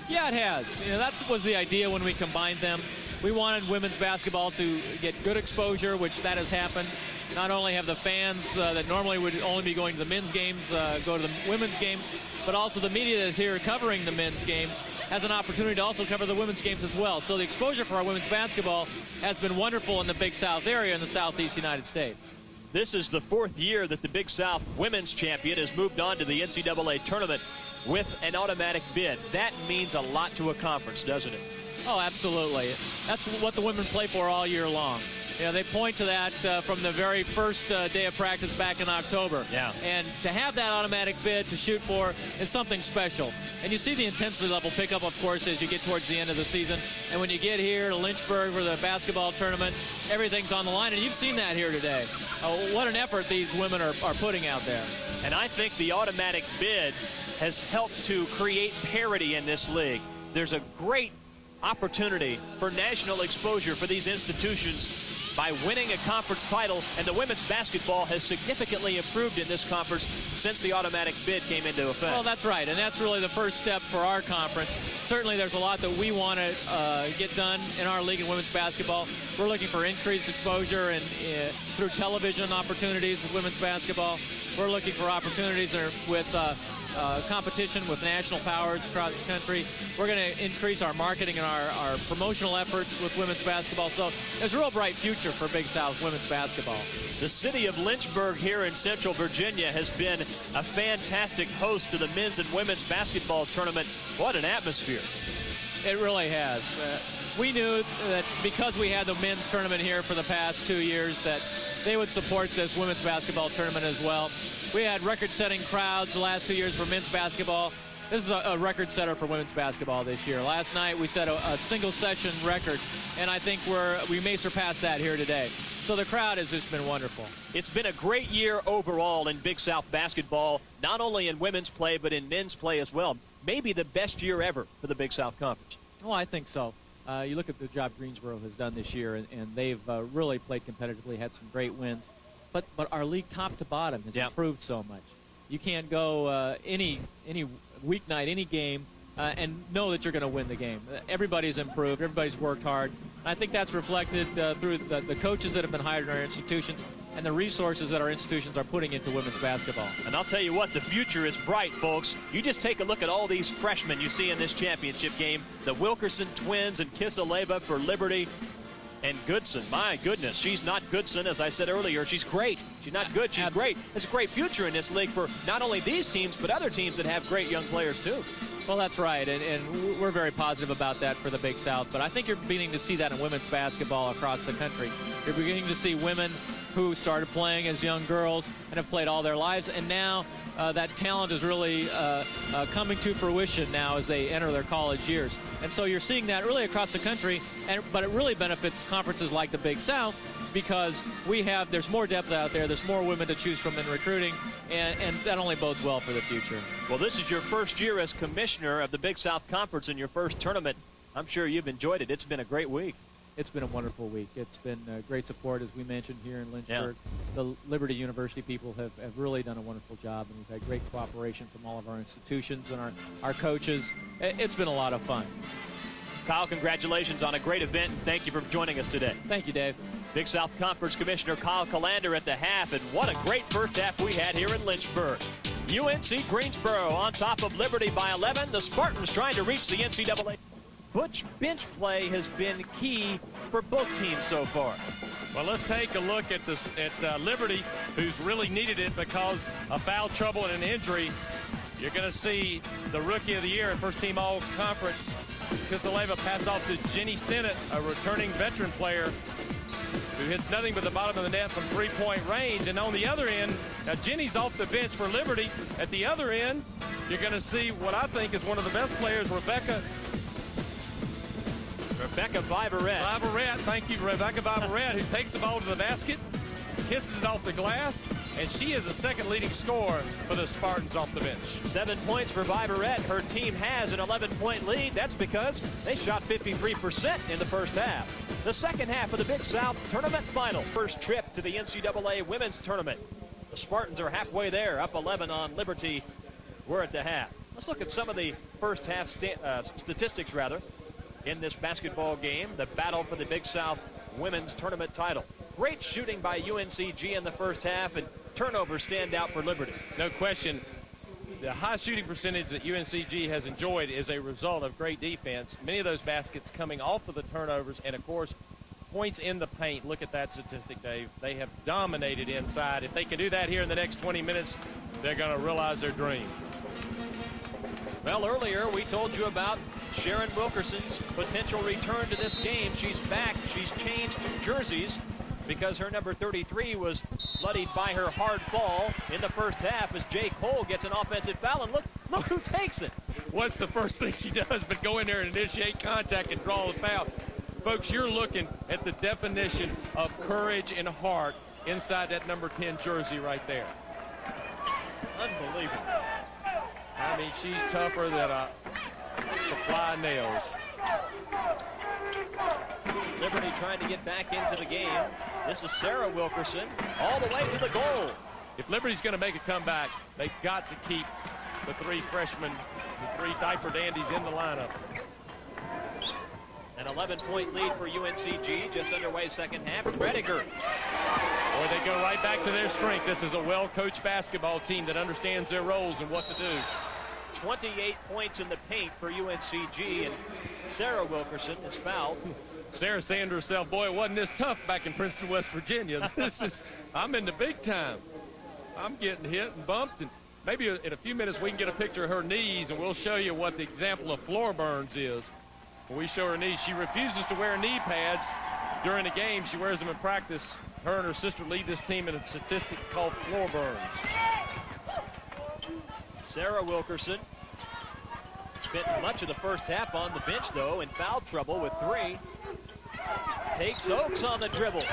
Yeah, it has. You know, that was the idea when we combined them. We wanted women's basketball to get good exposure, which that has happened. Not only have the fans that normally would only be going to the men's games go to the women's games, but also the media that's here covering the men's games has an opportunity to also cover the women's games as well. So the exposure for our women's basketball has been wonderful in the Big South area in the Southeast United States. This is the fourth year that the Big South women's champion has moved on to the NCAA tournament with an automatic bid. That means a lot to a conference, doesn't it? Oh, absolutely. That's what the women play for all year long. You know, they point to that from the very first day of practice back in October. Yeah. And to have that automatic bid to shoot for is something special. And you see the intensity level pick up, of course, as you get towards the end of the season. And when you get here to Lynchburg for the basketball tournament, everything's on the line. And you've seen that here today. What an effort these women are putting out there. And I think the automatic bid has helped to create parity in this league. There's a great opportunity for national exposure for these institutions by winning a conference title, and the women's basketball has significantly improved in this conference since the automatic bid came into effect. Well, that's right, and that's really the first step for our conference. Certainly there's a lot that we want to get done in our league in women's basketball. We're looking for increased exposure and through television opportunities with women's basketball. We're looking for opportunities with competition with national powers across the country. We're going to increase our marketing and our promotional efforts with women's basketball. So there's a real bright future for Big South women's basketball. The city of Lynchburg here in Central Virginia has been a fantastic host to the men's and women's basketball tournament. What an atmosphere. It really has. We knew that because we had the men's tournament here for the past 2 years that they would support this women's basketball tournament as well. We had record-setting crowds the last 2 years for men's basketball. This is a record setter for women's basketball this year. Last night we set a single session record, and I think we may surpass that here today. So the crowd has just been wonderful. It's been a great year overall in Big South basketball, not only in women's play but in men's play as well. Maybe the best year ever for the Big South Conference. Well, I think so. You look at the job Greensboro has done this year, and they've really played competitively, had some great wins. But our league top to bottom has improved so much. You can't go any weeknight, any game, and know that you're going to win the game. Everybody's improved. Everybody's worked hard. And I think that's reflected through the coaches that have been hired in our institutions and the resources that our institutions are putting into women's basketball. And I'll tell you what, the future is bright, folks. You just take a look at all these freshmen you see in this championship game. The Wilkerson twins and Kisaleva for Liberty. And Goodson, my goodness, she's not Goodson, as I said earlier. She's great. She's not good, she's great. There's a great future in this league for not only these teams, but other teams that have great young players, too. Well, that's right, and we're very positive about that for the Big South. But I think you're beginning to see that in women's basketball across the country. You're beginning to see women who started playing as young girls and have played all their lives, and now that talent is really coming to fruition now as they enter their college years. And so you're seeing that really across the country, but it really benefits conferences like the Big South because there's more depth out there, there's more women to choose from in recruiting, and that only bodes well for the future. Well, this is your first year as commissioner of the Big South Conference in your first tournament. I'm sure you've enjoyed it. It's been a great week. It's been a wonderful week. It's been great support, as we mentioned, here in Lynchburg. Yeah. The Liberty University people have really done a wonderful job, and we've had great cooperation from all of our institutions and our coaches. It's been a lot of fun. Kyle, congratulations on a great event. Thank you for joining us today. Thank you, Dave. Big South Conference Commissioner Kyle Calander at the half, and what a great first half we had here in Lynchburg. UNC Greensboro on top of Liberty by 11. The Spartans trying to reach the NCAA. Butch bench play has been key for both teams so far. Well, let's take a look at Liberty, who's really needed it because of foul trouble and an injury. You're going to see the Rookie of the Year and first-team All-Conference, Kisaleva, pass off to Jenny Stennett, a returning veteran player who hits nothing but the bottom of the net from three-point range. And on the other end, now Jenny's off the bench for Liberty. At the other end, you're going to see what I think is one of the best players, Rebecca Viverette. Thank you, Rebecca Viverette, who takes the ball to the basket, kisses it off the glass, and she is the second leading scorer for the Spartans off the bench. 7 points for Viverette. Her team has an 11-point lead. That's because they shot 53% in the first half. The second half of the Big South Tournament Final. First trip to the NCAA Women's Tournament. The Spartans are halfway there, up 11 on Liberty. We're at the half. Let's look at some of the first half statistics, in this basketball game, the battle for the Big South Women's Tournament title. Great shooting by UNCG in the first half, and turnovers stand out for Liberty. No question. The high shooting percentage that UNCG has enjoyed is a result of great defense. Many of those baskets coming off of the turnovers, and of course, points in the paint. Look at that statistic, Dave. They have dominated inside. If they can do that here in the next 20 minutes, they're going to realize their dream. Well, earlier we told you about Sharon Wilkerson's potential return to this game. She's back. She's changed jerseys because her number 33 was bloodied by her hard fall in the first half as Jay Cole gets an offensive foul. And look who takes it. What's the first thing she does but go in there and initiate contact and draw the foul? Folks, you're looking at the definition of courage and heart inside that number 10 jersey right there. Unbelievable. I mean, she's tougher than a supply of nails. Liberty trying to get back into the game. This is Sarah Wilkerson all the way to the goal. If Liberty's going to make a comeback, they've got to keep the three freshmen, the three diaper dandies in the lineup. An 11-point lead for UNCG, just underway second half. Rediger. Boy, they go right back to their strength. This is a well-coached basketball team that understands their roles and what to do. 28 points in the paint for UNCG, and Sarah Wilkerson is fouled. Sarah saying to herself, boy, it wasn't this tough back in Princeton, West Virginia. I'm in the big time. I'm getting hit and bumped, and maybe in a few minutes we can get a picture of her knees, and we'll show you what the example of floor burns is. When we show her knees, she refuses to wear knee pads during the game. She wears them in practice. Her and her sister lead this team in a statistic called floor burns. Sarah Wilkerson spent much of the first half on the bench, though, in foul trouble with 3. Takes Oaks on the dribble.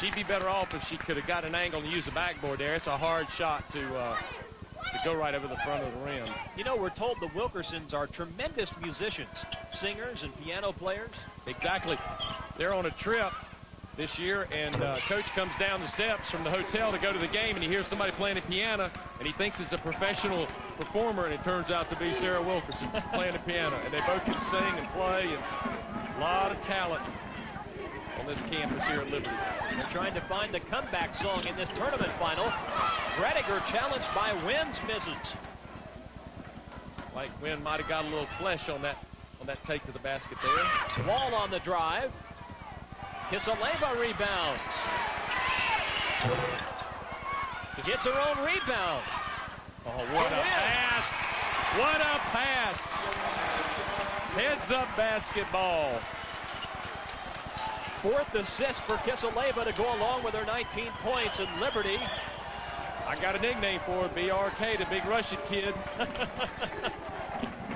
She'd be better off if she could have got an angle and used the backboard there. It's a hard shot to go right over the front of the rim. You know, we're told the Wilkersons are tremendous musicians, singers and piano players. Exactly. They're on a trip this year, and coach comes down the steps from the hotel to go to the game, and he hears somebody playing the piano, and he thinks it's a professional performer, and it turns out to be Sarah Wilkerson playing the piano. And they both can sing and play, and a lot of talent on this campus here at Liberty. They're trying to find the comeback song in this tournament final. Rediger challenged by Wims, misses. Like Wynn might have got a little flesh on that take to the basket there. Wall on the drive. Kisaleva rebounds. Gets her own rebound. Oh, what a pass. What a pass. Heads up basketball. Fourth assist for Kisaleva to go along with her 19 points, and Liberty. I got a nickname for her, BRK, the big Russian kid.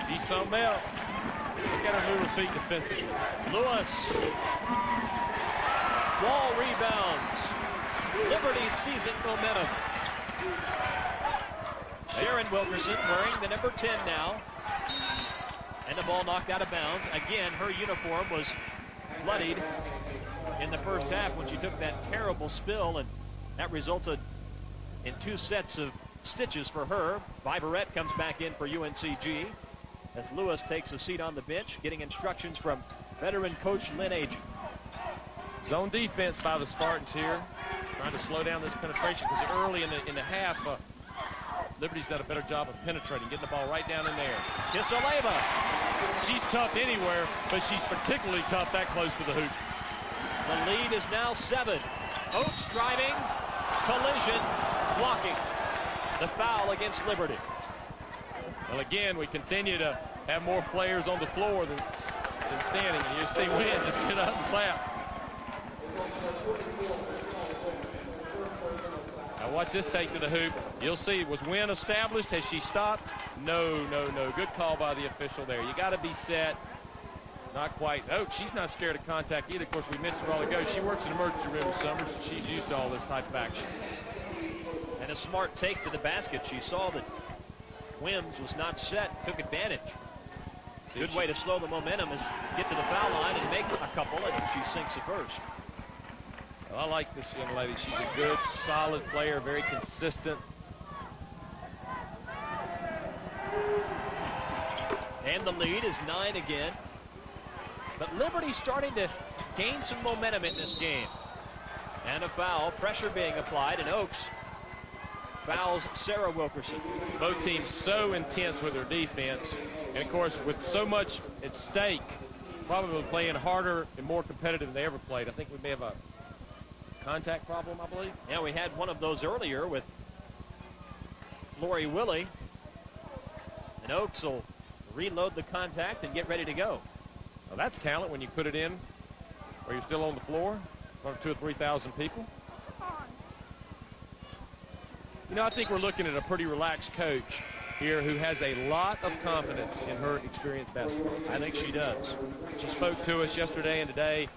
She's something else. Look at her move her feet defensively. Lewis. Wall rebounds. Liberty seizing momentum. Sharon Wilkerson wearing the number 10 now. And the ball knocked out of bounds. Again, her uniform was bloodied in the first half when she took that terrible spill, and that resulted in 2 sets of stitches for her. Viverette comes back in for UNCG as Lewis takes a seat on the bench, getting instructions from veteran coach Lynn Agee. Zone defense by the Spartans here, trying to slow down this penetration, because early in the half, Liberty's done a better job of penetrating, getting the ball right down in there. Kisaleva. She's tough anywhere, but she's particularly tough that close to the hoop. The lead is now 7. Oates driving, collision, blocking. The foul against Liberty. Well, again, we continue to have more players on the floor than standing. And you see Wynn just get up and clap. Now watch this take to the hoop. You'll see, was Wynn established? Has she stopped? No, no, no. Good call by the official there. You got to be set. Not quite. Oh, she's not scared of contact either. Of course, we mentioned a while ago, she works in emergency room Summers. She's used to all this type of action. And a smart take to the basket. She saw that Wims was not set, took advantage. Good way to slow the momentum is get to the foul line and make a couple, and she sinks it first. Well, I like this young lady. She's a good, solid player, very consistent. And the lead is 9 again. But Liberty's starting to gain some momentum in this game. And a foul, pressure being applied, and Oaks fouls Sarah Wilkerson. Both teams so intense with their defense. And, of course, with so much at stake, probably playing harder and more competitive than they ever played. I think we may have a contact problem, I believe. Yeah, we had one of those earlier with Lori Willie. And Oaks will reload the contact and get ready to go. Well, that's talent when you put it in where you're still on the floor in front of 2,000 or 3,000 people. You know, I think we're looking at a pretty relaxed coach here who has a lot of confidence in her experienced basketball. I think she does. She spoke to us yesterday and today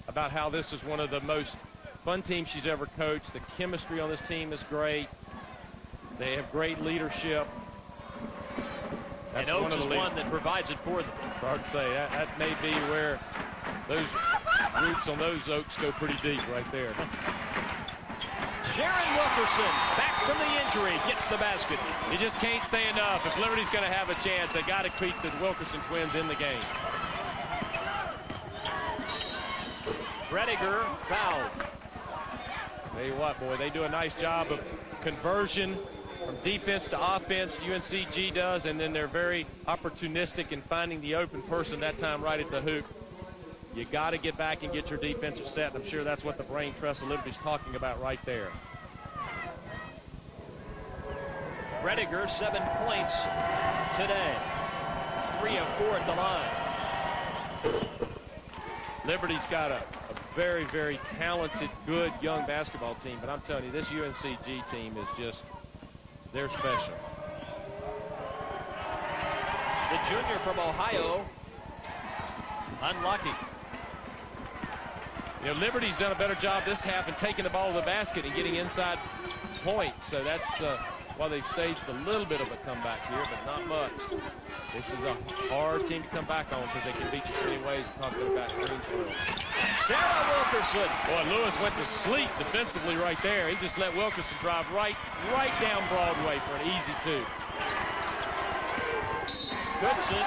about how this is one of the most fun teams she's ever coached. The chemistry on this team is great. They have great leadership. That's and Oaks is one that provides it for them. Hard to say. That may be where those roots on those Oaks go pretty deep right there. Sharon Wilkerson, back from the injury, gets the basket. You just can't say enough. If Liberty's going to have a chance, they got to keep the Wilkerson twins in the game. Rediger fouled. Tell you what, boy, they do a nice job of conversion from defense to offense. UNCG does, and then they're very opportunistic in finding the open person that time right at the hoop. You got to get back and get your defensive set. I'm sure that's what the brain trust of Liberty's talking about right there. Rediger, 7 points today. 3 of 4 at the line. Liberty's got a very, very talented, good young basketball team, but I'm telling you, this UNCG team is just, they're special. The junior from Ohio, unlucky. You know, Liberty's done a better job this half in taking the ball to the basket and getting inside points. So that's why they've staged a little bit of a comeback here, but not much. This is a hard team to come back on because they can beat you so many ways. Talking about Greensboro. Sarah Wilkerson. Boy, Lewis went to sleep defensively right there. He just let Wilkerson drive right down Broadway for an easy 2. Goodson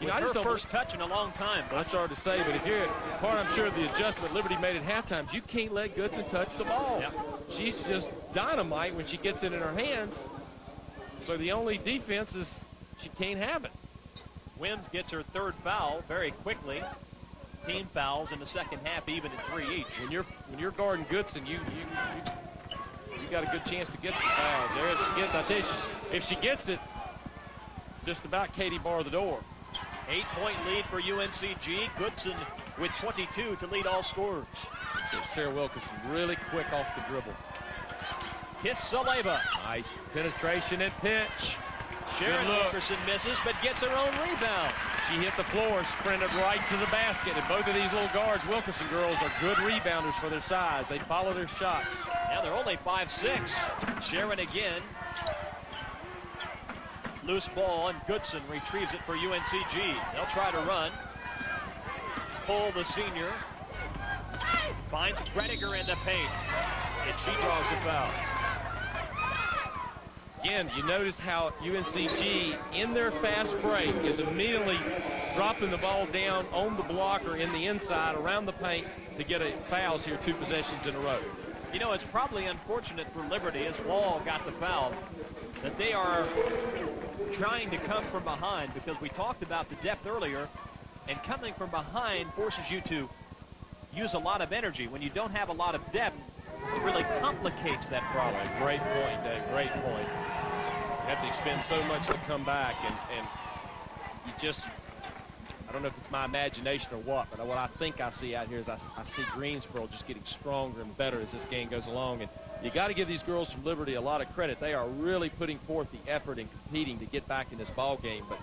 You know, I her just don't first touch in a long time. I started to say, but if you're part, I'm sure, of the adjustment Liberty made at halftime, you can't let Goodson touch the ball. Yep. She's just dynamite when she gets it in her hands. So the only defense is she can't have it. Wims gets her third foul very quickly. Team fouls in the second half, even at 3 each. When you're guarding Goodson, you got a good chance to get some fouls. There she gets. I tell you, if she gets it, just about Katie bar the door. 8-point lead for UNCG. Goodson with 22 to lead all scorers. So Sharon Wilkerson really quick off the dribble. Kisseleva. Nice penetration and pitch. Sharon Wilkerson misses, but gets her own rebound. She hit the floor and sprinted right to the basket. And both of these little guards, Wilkerson girls, are good rebounders for their size. They follow their shots. Now they're only 5'6". Sharon again. Loose ball, and Goodson retrieves it for UNCG. They'll try to run. Pull the senior. Finds Rediger in the paint. And she draws the foul. Again, you notice how UNCG, in their fast break, is immediately dropping the ball down on the blocker in the inside around the paint to get fouls here 2 possessions in a row. You know, it's probably unfortunate for Liberty, as Wall got the foul, that they are trying to come from behind, because we talked about the depth earlier, and coming from behind forces you to use a lot of energy. When you don't have a lot of depth, it really complicates that problem. Great point, Dave. Great point. You have to expend so much to come back, and you just, I don't know if it's my imagination or what, but what I think I see out here is I see Greensboro just getting stronger and better as this game goes along. And you got to give these girls from Liberty a lot of credit. They are really putting forth the effort and competing to get back in this ball game. But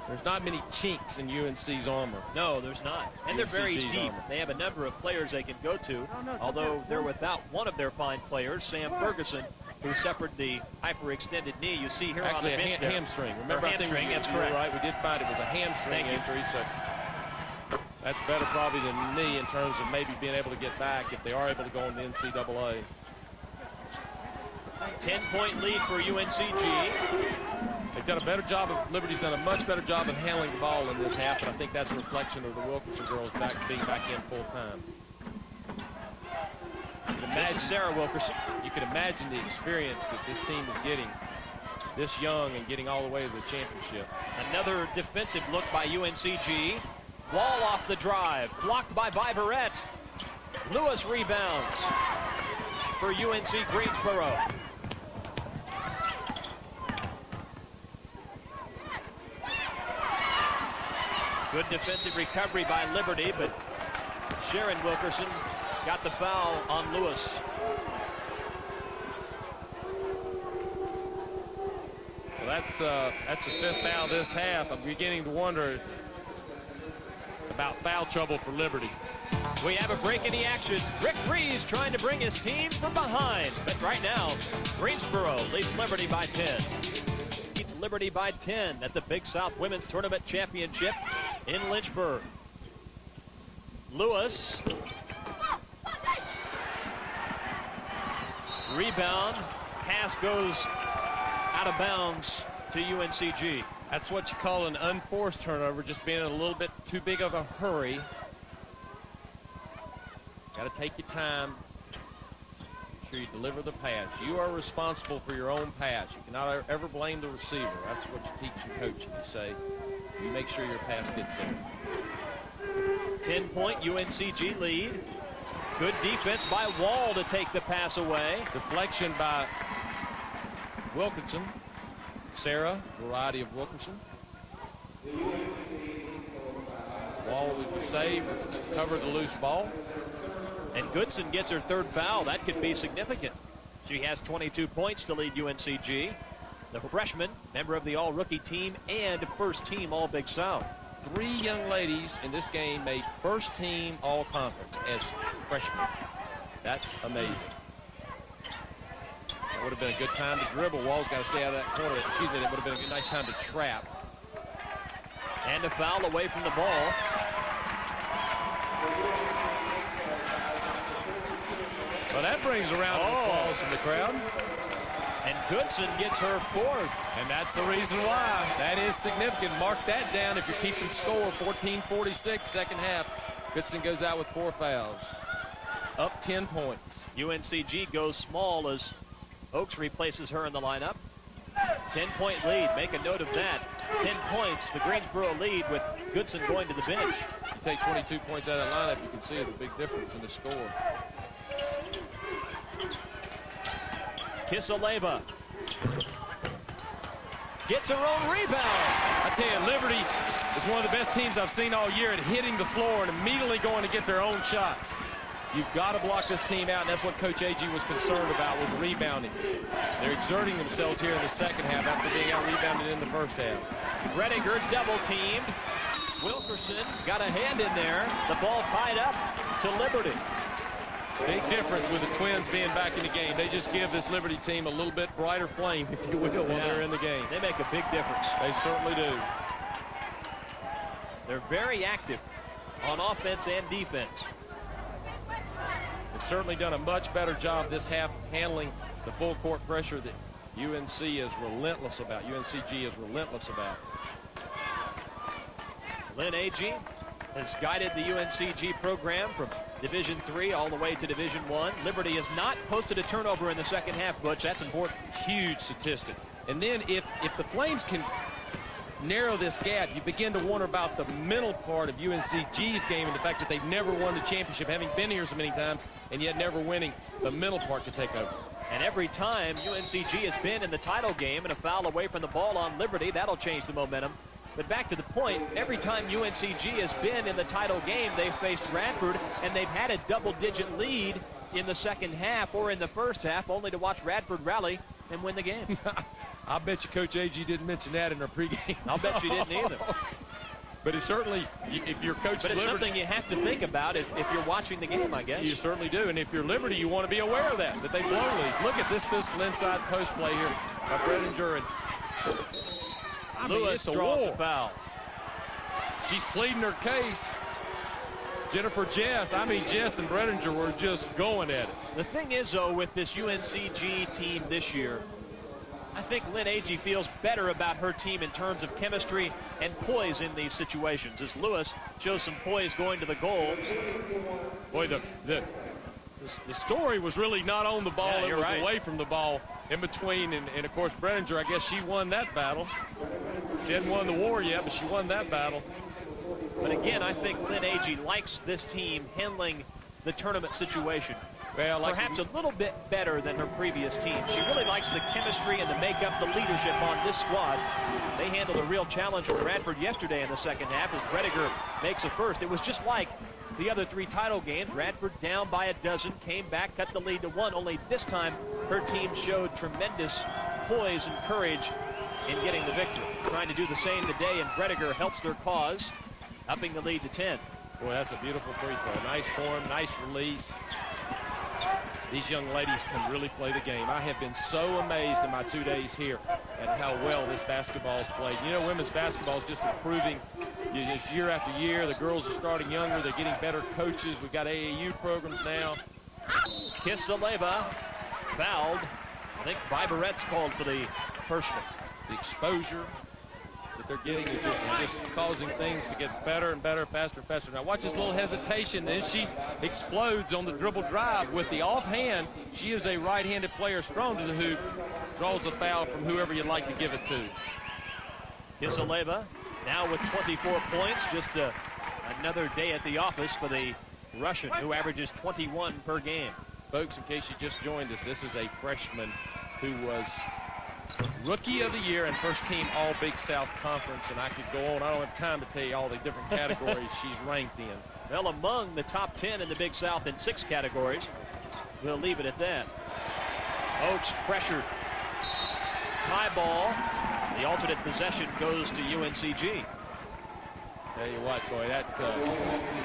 there's not many chinks in UNC's armor. No, there's not. And they're very UNCG's deep. armor. They have a number of players they can go to, although they're without one of their fine players, Sam Ferguson, who suffered the hyperextended knee. You see here Actually, on the bench a hamstring. Remember, hamstring, that's correct. Right, we did find it was a hamstring injury, so that's better probably than knee in terms of maybe being able to get back if they are able to go in the NCAA. 10-point lead for UNCG. They've done a better job Liberty's done a much better job of handling the ball in this half, and I think that's a reflection of the Wilkerson girls being back in full time. Imagine Sarah Wilkerson. You can imagine the experience that this team is getting this young and getting all the way to the championship. Another defensive look by UNCG. Wall off the drive, blocked by Viverette. Lewis rebounds for UNC Greensboro. Good defensive recovery by Liberty, but Sharon Wilkerson got the foul on Lewis. Well, that's the 5th foul this half. I'm beginning to wonder about foul trouble for Liberty. We have a break in the action. Rick Reeves trying to bring his team from behind. But right now, Greensboro leads Liberty by 10. Beats Liberty by 10 at the Big South Women's Tournament Championship in Lynchburg. Lewis. Rebound. Pass goes out of bounds to UNCG. That's what you call an unforced turnover, just being in a little bit too big of a hurry. Got to take your time. Make sure you deliver the pass. You are responsible for your own pass. You cannot ever blame the receiver. That's what you teach in coaching. You say, you make sure your pass gets there. 10-point UNCG lead. Good defense by Wall to take the pass away. Deflection by Wilkerson. Sarah, variety of Wilkerson. Wall with the save, cover the loose ball. And Goodson gets her third foul. That could be significant. She has 22 points to lead UNCG. The freshman, member of the all-rookie team and first-team All-Big South. 3 young ladies in this game made first-team all-conference as freshmen. That's amazing. That would have been a good time to dribble. Wall's got to stay out of that corner. Excuse me, that would have been a nice time to trap. And a foul away from the ball. Well, that brings a round of applause from the crowd. And Goodson gets her fourth. And that's the reason why. That is significant. Mark that down if you're keeping score. 14-46, second half. Goodson goes out with 4 fouls. Up 10 points. UNCG goes small as Oaks replaces her in the lineup. 10-point lead. Make a note of that. 10 points. The Greensboro lead with Goodson going to the bench. You take 22 points out of that lineup, you can see the big difference in the score. Kisaleva gets her own rebound. I tell you, Liberty is one of the best teams I've seen all year at hitting the floor and immediately going to get their own shots. You've got to block this team out, and that's what Coach Agee was concerned about, was rebounding. They're exerting themselves here in the second half after being out-rebounded in the first half. Rediger double-teamed. Wilkerson got a hand in there. The ball tied up to Liberty. Big difference with the Twins being back in the game. They just give this Liberty team a little bit brighter flame, if you will, when they're in the game. They make a big difference. They certainly do. They're very active on offense and defense. They've certainly done a much better job this half handling the full court pressure that UNC is relentless about. UNCG is relentless about. Lynn Agee has guided the UNCG program from Division III all the way to Division I. Liberty has not posted a turnover in the second half, Butch. That's important. Huge statistic. And then if the Flames can narrow this gap, you begin to wonder about the mental part of UNCG's game and the fact that they've never won the championship, having been here so many times, and yet never winning. The mental part can take over. And every time UNCG has been in the title game and a foul away from the ball on Liberty, that'll change the momentum. But back to the point, every time UNCG has been in the title game, they've faced Radford, and they've had a double-digit lead in the second half or in the first half, only to watch Radford rally and win the game. I bet you Coach Agee didn't mention that in her pregame. I'll bet you didn't either. But it's certainly, if you're Coach But it's Liberty, something you have to think about if you're watching the game, I guess. You certainly do. And if you're Liberty, you want to be aware of that they've blown lead. Look at this physical inside post play here by Bredinger. And Lewis draws a foul. She's pleading her case. Jess and Bredinger were just going at it. The thing is, though, with this UNCG team this year, I think Lynn Agee feels better about her team in terms of chemistry and poise in these situations, as Lewis shows some poise going to the goal. Boy, the story was really not on the ball. Yeah, it was right. away from the ball in between. And of course, Bredinger, I guess she won that battle. She hadn't won the war yet, but she won that battle. But again, I think Lynn Agee likes this team handling the tournament situation. Well, perhaps a little bit better than her previous team. She really likes the chemistry and the makeup, the leadership on this squad. They handled a real challenge from Radford yesterday in the second half as Bredinger makes a first. It was just like the other 3 title games. Radford down by a dozen, came back, cut the lead to 1. Only this time, her team showed tremendous poise and courage in getting the victory. Trying to do the same today, and Bredinger helps their cause, upping the lead to 10. Boy, that's a beautiful free throw. Nice form, nice release. These young ladies can really play the game. I have been so amazed in my 2 days here at how well this basketball is played. You know, women's basketball is just improving year after year. The girls are starting younger. They're getting better coaches. We've got AAU programs now. Kisaleva fouled. I think Viberet's called for the personal. The exposure that they're getting is just causing things to get better and better, faster and faster. Now watch this little hesitation, then she explodes on the dribble drive with the offhand. She is a right-handed player, strong to the hoop, draws a foul from whoever you'd like to give it to. Kisaleva now with 24 points, just another day at the office for the Russian, who averages 21 per game. Folks, in case you just joined us, this is a freshman who was Rookie of the Year and first team All Big South Conference, and I could go on. I don't have time to tell you all the different categories she's ranked in. Well, among the top 10 in the Big South in 6 categories. We'll leave it at that. Oaks pressured. Tie ball. The alternate possession goes to UNCG. Tell you what, boy, that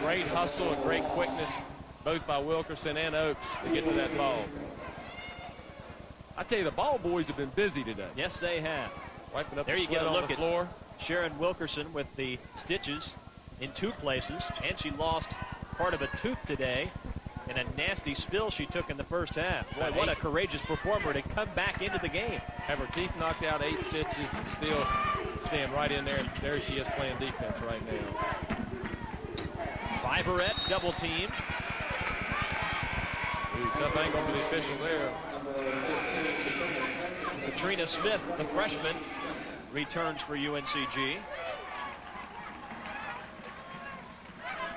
great hustle and great quickness, both by Wilkerson and Oaks, to get to that ball. I tell you, the ball boys have been busy today. Yes, they have. Wiping up there the you get a look on the at floor. Sharon Wilkerson with the stitches in 2 places, and she lost part of a tooth today. And a nasty spill she took in the first half. Boy, what a courageous performer to come back into the game. Have her teeth knocked out, 8 stitches, and still stand right in there. And there she is playing defense right now. Fiverette double team. Ooh, tough angle for the official there. Katrina Smith, the freshman, returns for UNCG.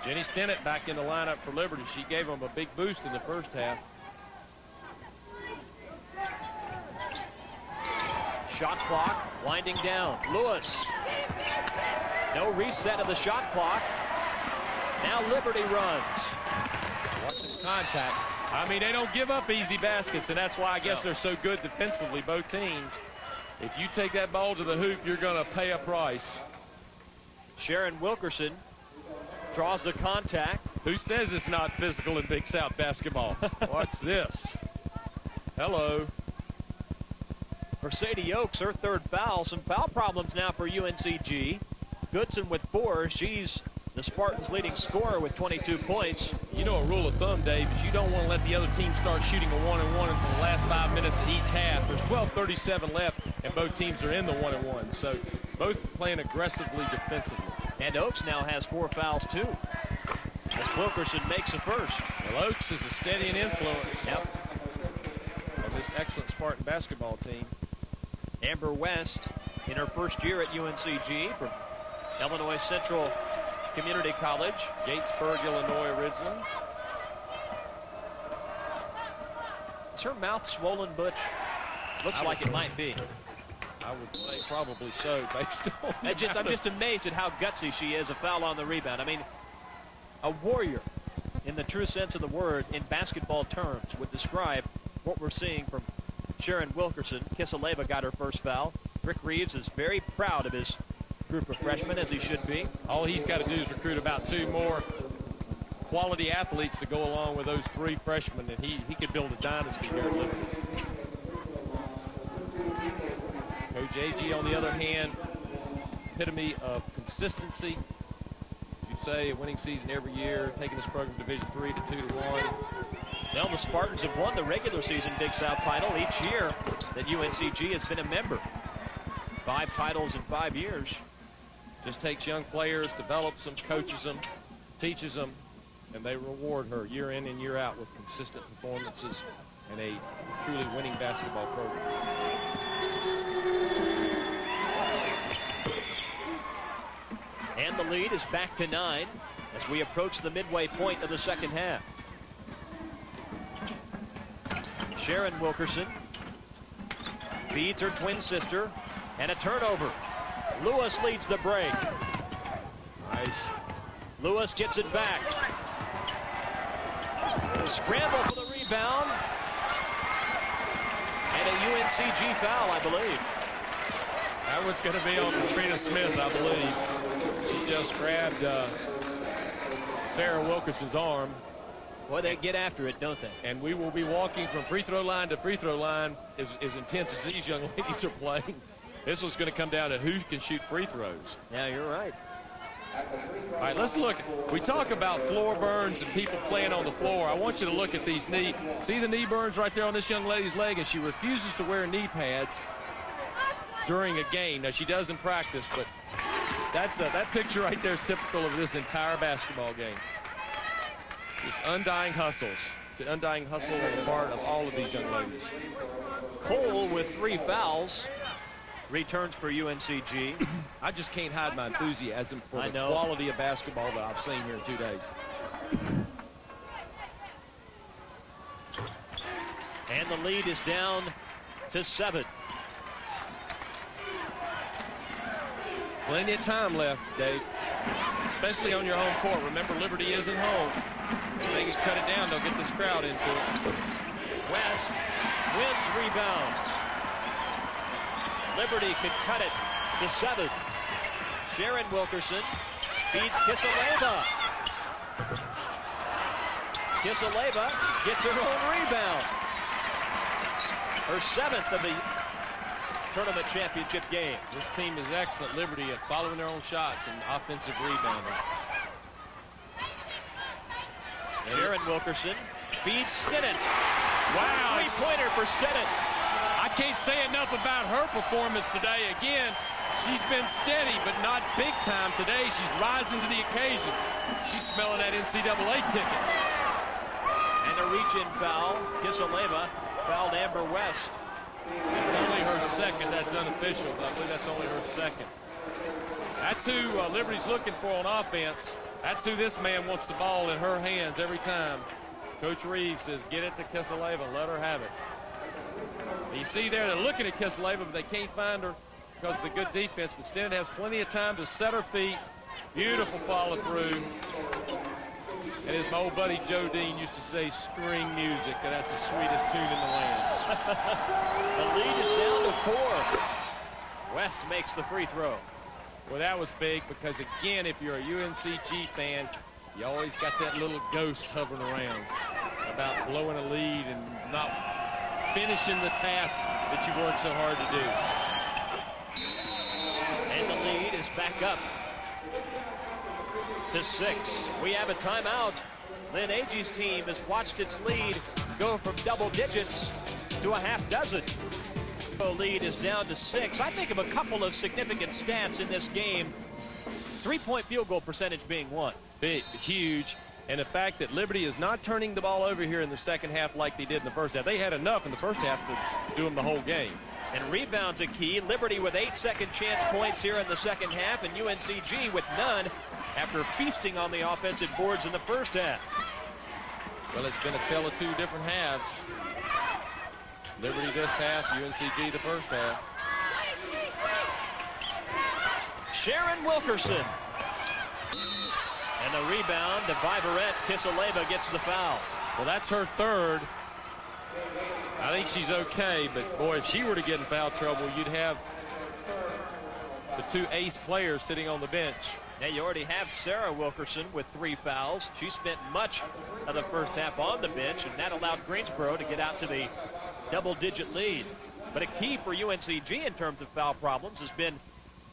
Jenny Stinnett back in the lineup for Liberty. She gave them a big boost in the first half. Shot clock winding down. Lewis. No reset of the shot clock. Now Liberty runs. Watch this contact. I mean, they don't give up easy baskets, and that's why I guess they're so good defensively, both teams. If you take that ball to the hoop, you're going to pay a price. Sharon Wilkerson draws the contact. Who says it's not physical in Big South basketball? Watch this. Hello. For Sadie Oakes, her third foul. Some foul problems now for UNCG. Goodson with 4. She's the Spartans' leading scorer with 22 points. You know, a rule of thumb, Dave, is you don't want to let the other team start shooting a 1-and-1 until the last 5 minutes of each half. There's 12:37 left, and both teams are in the 1-and-1. So both playing aggressively defensively. And Oakes now has 4 fouls, too, as Wilkerson makes a first. Well, Oakes is a steadying influence of this excellent Spartan basketball team. Amber West, in her first year at UNCG from Illinois Central Community College. Gatesburg, Illinois originally. Is her mouth swollen, Butch? Looks like it might be. I would say probably so, based on I'm just amazed at how gutsy she is. A foul on the rebound. I mean, a warrior, in the true sense of the word, in basketball terms, would describe what we're seeing from Sharon Wilkerson. Kisaleva got her first foul. Rick Reeves is very proud of his group of freshmen, as he should be. All he's got to do is recruit about 2 more quality athletes to go along with those 3 freshmen, and he could build a dynasty here at Liberty. Coach A.G., on the other hand, epitome of consistency. You say a winning season every year, taking this program from Division III to 2-1. Now the Spartans have won the regular season Big South title each year that UNCG has been a member. 5 titles in 5 years. Just takes young players, develops them, coaches them, teaches them, and they reward her year in and year out with consistent performances and a truly winning basketball program. And the lead is back to 9 as we approach the midway point of the second half. Sharon Wilkerson feeds her twin sister, and a turnover. Lewis leads the break. Nice. Lewis gets it back. Scramble for the rebound. And a UNCG foul, I believe. That one's going to be on Katrina Smith, I believe. She just grabbed Sarah Wilkerson's arm. Boy, they get after it, don't they? And we will be walking from free throw line to free throw line as intense as these young ladies are playing. This one's going to come down to who can shoot free throws. Yeah, you're right. All right, let's look. We talk about floor burns and people playing on the floor. I want you to look at these knee. See the knee burns right there on this young lady's leg, and she refuses to wear knee pads during a game. Now, she does in practice, but that picture right there is typical of this entire basketball game. Just undying hustles. The undying hustle on the part of all of these young ladies. Cole with 3 fouls returns for UNCG. I just can't hide my enthusiasm for the quality of basketball that I've seen here in 2 days. And the lead is down to 7. Plenty of time left, Dave, especially on your home court. Remember, Liberty isn't home. If they can cut it down, they'll get this crowd into it. West wins rebounds. Liberty could cut it to 7. Sharon Wilkerson feeds Kisaleva. Kisaleva gets her own rebound. Her 7th of the tournament championship game. This team is excellent, Liberty, at following their own shots and offensive rebounding. Sharon Wilkerson feeds Stinnett. Wow. Three-pointer for Stinnett. I can't say enough about her performance today. Again, she's been steady, but not big time today. She's rising to the occasion. She's smelling that NCAA ticket. And a reach-in foul. Kisaleva fouled Amber West. That's only her second. That's unofficial, but I believe that's only her second. That's who Liberty's looking for on offense. That's who this man wants the ball in her hands every time. Coach Reeves says, get it to Kisaleva, let her have it. You see there, they're looking at Kisaleva, but they can't find her because of the good defense. But Stinnett has plenty of time to set her feet. Beautiful follow through. And as my old buddy Joe Dean used to say, string music, and that's the sweetest tune in the land. The lead is down to 4. West makes the free throw. Well, that was big because, again, if you're a UNCG fan, you always got that little ghost hovering around about blowing a lead and not finishing the task that you worked so hard to do. And the lead is back up to 6. We have a timeout. Lynn Agee's team has watched its lead go from double digits to a half dozen. The lead is down to 6. I think of a couple of significant stats in this game. 3-point field goal percentage being one. Big, huge. And the fact that Liberty is not turning the ball over here in the second half like they did in the first half. They had enough in the first half to do them the whole game. And rebounds a key. Liberty with 8 second chance points here in the second half, and UNCG with none after feasting on the offensive boards in the first half. Well, it's been a tale of two different halves. Liberty this half, UNCG the first half. Sharon Wilkerson. And a rebound to Viverette. Kisaleva gets the foul. Well, that's her third. I think she's okay, but boy, if she were to get in foul trouble, you'd have the 2 ace players sitting on the bench. Now you already have Sarah Wilkerson with 3 fouls. She spent much of the first half on the bench, and that allowed Greensboro to get out to the double-digit lead. But a key for UNCG in terms of foul problems has been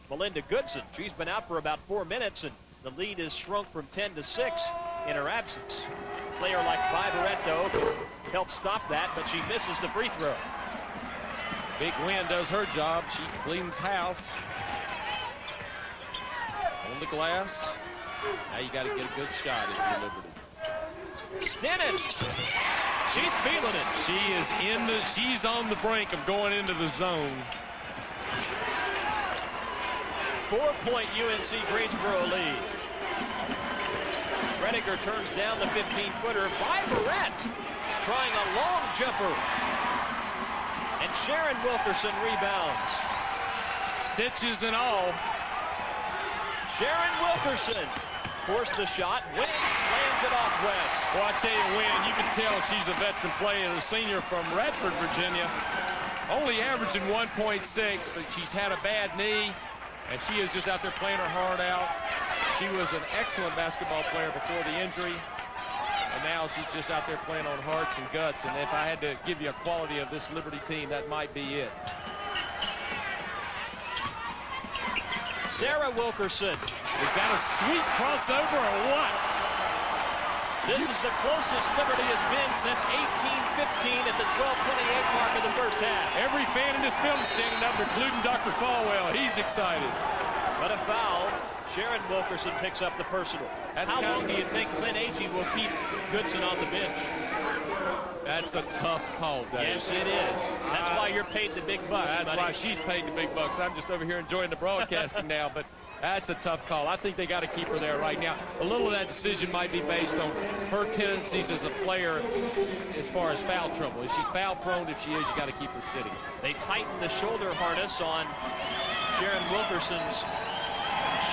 Melinda Goodson. She's been out for about 4 minutes, and the lead is shrunk from 10 to 6 in her absence. A player like Viverette, though, can help stop that, but she misses the free throw. Big Win does her job. She cleans house. On the glass. Now you got to get a good shot if you're Liberty. Stinnett. She's feeling it. She's on the brink of going into the zone. 4-point UNC Greensboro lead. Rediger turns down the 15-footer. Viverette trying a long jumper. And Sharon Wilkerson rebounds. Stitches and all. Sharon Wilkerson forced the shot. Wins, lands it off West. Well, I tell you, Win, you can tell she's a veteran player, a senior from Radford, Virginia. Only averaging 1.6, but she's had a bad knee, and she is just out there playing her heart out. She was an excellent basketball player before the injury, and now she's just out there playing on hearts and guts. And if I had to give you a quality of this Liberty team, that might be it. Sarah Wilkerson. Is that a sweet crossover or what? This is the closest Liberty has been since 1815 at the 12:28 mark of the first half. Every fan in this building standing up, including Dr. Falwell. He's excited. But a foul. Sharon Wilkerson picks up the personal. How long do you think Lynn Agee will keep Goodson on the bench? That's a tough call, Dave. Yes, it is. That's why you're paid the big bucks. That's buddy. why she's paid the big bucks. I'm just over here enjoying the broadcasting now, but that's a tough call. I think they got to keep her there right now. A little of that decision might be based on her tendencies as a player as far as foul trouble. Is she foul prone? If she is, you got to keep her sitting. They tighten the shoulder harness on Sharon Wilkerson's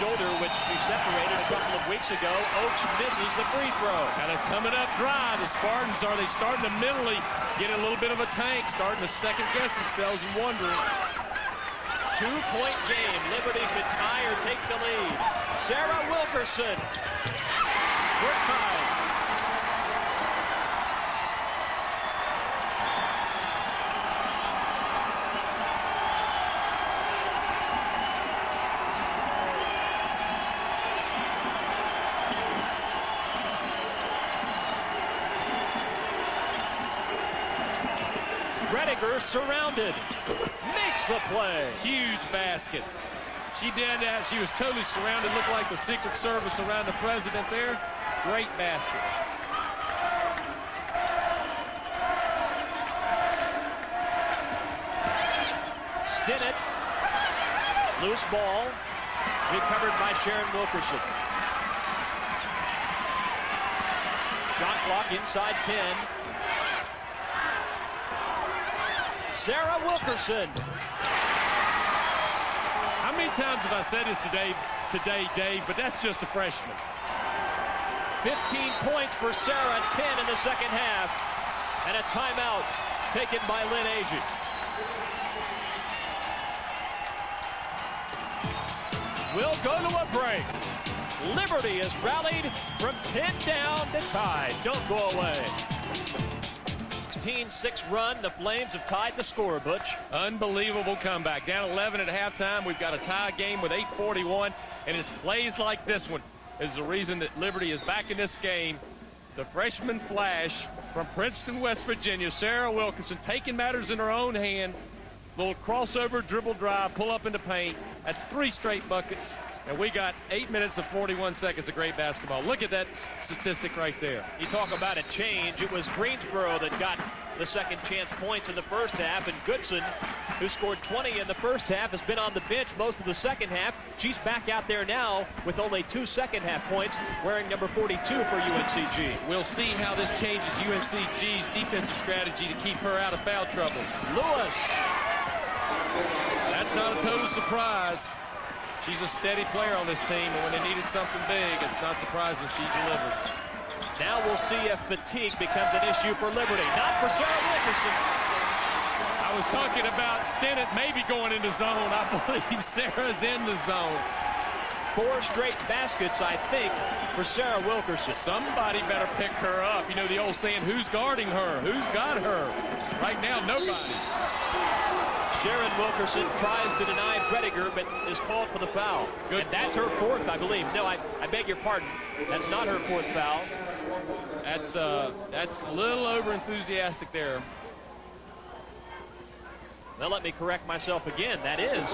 shoulder, which she separated a couple of weeks ago. Oakes misses the free throw. Kind of coming up dry. The Spartans, are they starting to mentally get a little bit of a tank, starting to second guess themselves and wondering. 2-point game. Liberty could tie or take the lead. Sarah Wilkerson. We're tied. Rediger surrounded. Makes the play. Huge basket. She did that. She was totally surrounded. Looked like the Secret Service around the president there. Great basket. Stinnett. Loose ball. Recovered by Sharon Wilkerson. Shot clock inside 10. Sarah Wilkerson. How many times have I said this today, Dave, but that's just a freshman. 15 points for Sarah, 10 in the second half. And a timeout taken by Lynn Agee. We'll go to a break. Liberty is rallied from 10 down to tied. Don't go away. 16-6 run. The Flames have tied the score, Butch. Unbelievable comeback. Down 11 at halftime. We've got a tie game with 8:41. And it's plays like this one is the reason that Liberty is back in this game. The freshman flash from Princeton, West Virginia, Sarah Wilkerson, taking matters in her own hand. Little crossover, dribble drive, pull up into paint. That's 3 straight buckets. And we got 8 minutes and 41 seconds of great basketball. Look at that statistic right there. You talk about a change. It was Greensboro that got the second chance points in the first half. And Goodson, who scored 20 in the first half, has been on the bench most of the second half. She's back out there now with only 2 second half points, wearing number 42 for UNCG. We'll see how this changes UNCG's defensive strategy to keep her out of foul trouble. Lewis. That's not a total surprise. She's a steady player on this team, and when they needed something big, it's not surprising she delivered. Now we'll see if fatigue becomes an issue for Liberty. Not for Sarah Wilkerson. I was talking about Stinnett maybe going into zone. I believe Sarah's in the zone. 4 straight baskets, I think, for Sarah Wilkerson. Somebody better pick her up. You know the old saying, who's guarding her? Who's got her? Right now, nobody. Sharon Wilkerson tries to deny Rediger, but is called for the foul. Good. And that's her 4th, I believe. No, I beg your pardon. That's not her 4th foul. That's a little over-enthusiastic there. Now let me correct myself again. That is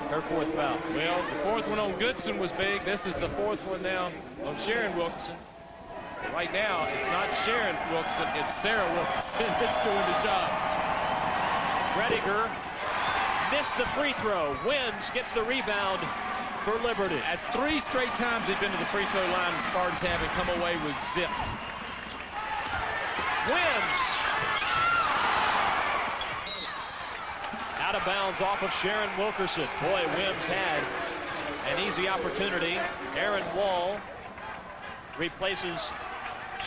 her 4th foul. Well, the 4th one on Goodson was big. This is the 4th one now on Sharon Wilkerson. But right now, it's not Sharon Wilkerson. It's Sarah Wilkerson that's doing the job. Rediger missed the free throw. Wims gets the rebound for Liberty. That's 3 straight times they've been to the free throw line. The Spartans haven't come away with zip. Wims. Out of bounds off of Sharon Wilkerson. Boy, Wims had an easy opportunity. Aaron Wall replaces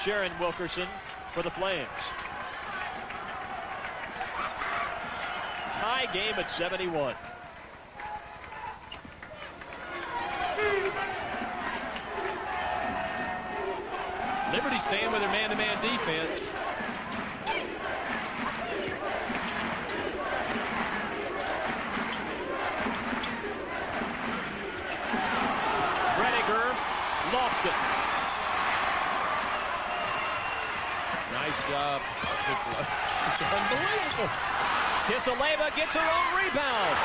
Sharon Wilkerson for the Flames. Tie game at 71. Liberty staying with their man-to-man defense. Rediger lost it. Nice job. It's unbelievable. Kisaleva gets her own rebound.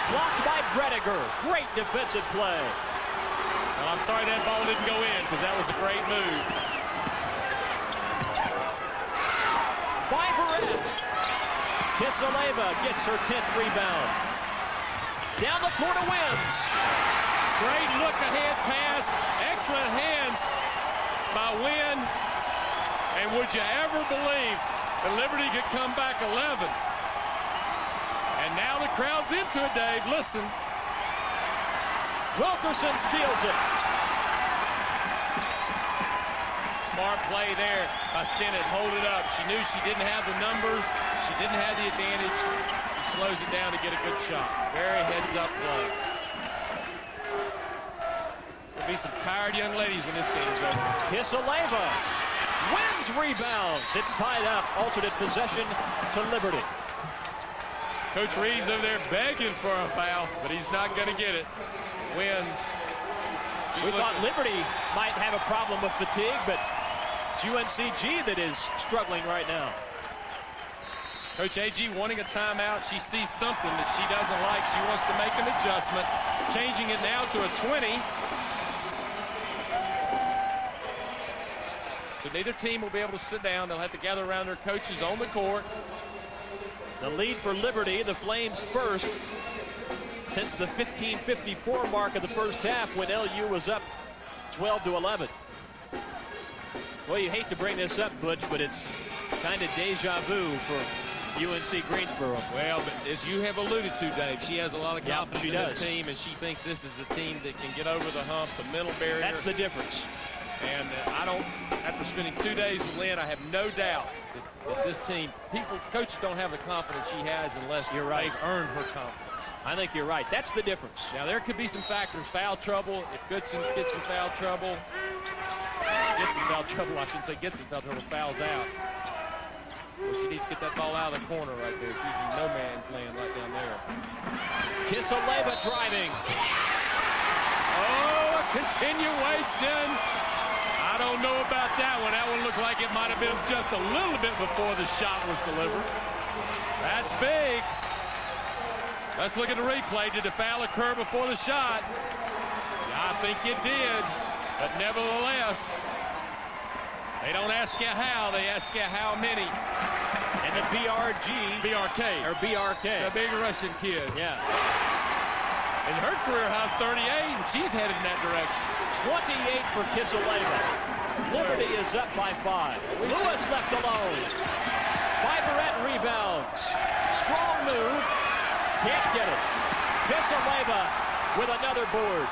Blocked by Rediger. Great defensive play. Well, I'm sorry that ball didn't go in because that was a great move. By Barrett. Kisaleva gets her 10th rebound. Down the floor to Wims. Great look-ahead pass. Excellent hands by Wynn. And would you ever believe that Liberty could come back 11? And now the crowd's into it, Dave. Listen. Wilkerson steals it. Smart play there by Stinnett. Hold it up. She knew she didn't have the numbers. She didn't have the advantage. She slows it down to get a good shot. Very heads-up play. There'll be some tired young ladies when this game's over. Kisaleva wins rebounds. It's tied up. Alternate possession to Liberty. Coach Reeves over there begging for a foul, but he's not going to get it. Win. We thought Liberty might have a problem with fatigue, but it's UNCG that is struggling right now. Coach A.G. wanting a timeout. She sees something that she doesn't like. She wants to make an adjustment, changing it now to a 20. So neither team will be able to sit down. They'll have to gather around their coaches on the court. The lead for Liberty, the Flames first since the 15:54 mark of the first half when LU was up 12-11. Well, you hate to bring this up, Butch, but it's kind of deja vu for UNC Greensboro. Well, but as you have alluded to, Dave, she has a lot of confidence she in does. this team, and she thinks this is the team that can get over the hump, the mental barrier. That's the difference. And I don't, after spending 2 days with Lynn, I have no doubt that this team, coaches don't have the confidence she has unless they've earned her confidence. I think you're right. That's the difference. Now, there could be some factors. Foul trouble. If Goodson gets in foul trouble, I shouldn't say gets in foul trouble, fouls out. Well, she needs to get that ball out of the corner right there. She's in no man's land right down there. Kisaleva driving. Oh, a continuation. I don't know about that one. That one looked like it might have been just a little bit before the shot was delivered. That's big. Let's look at the replay. Did the foul occur before the shot? Yeah, I think it did. But nevertheless, they don't ask you how, they ask you how many. And the BRK. The big Russian kid. Yeah. And her career high's 38, and she's headed in that direction. 28 for Kisaleva. Liberty is up by 5. Lewis left alone. Vibrette rebounds. Strong move. Can't get it. Kisaleva with another board.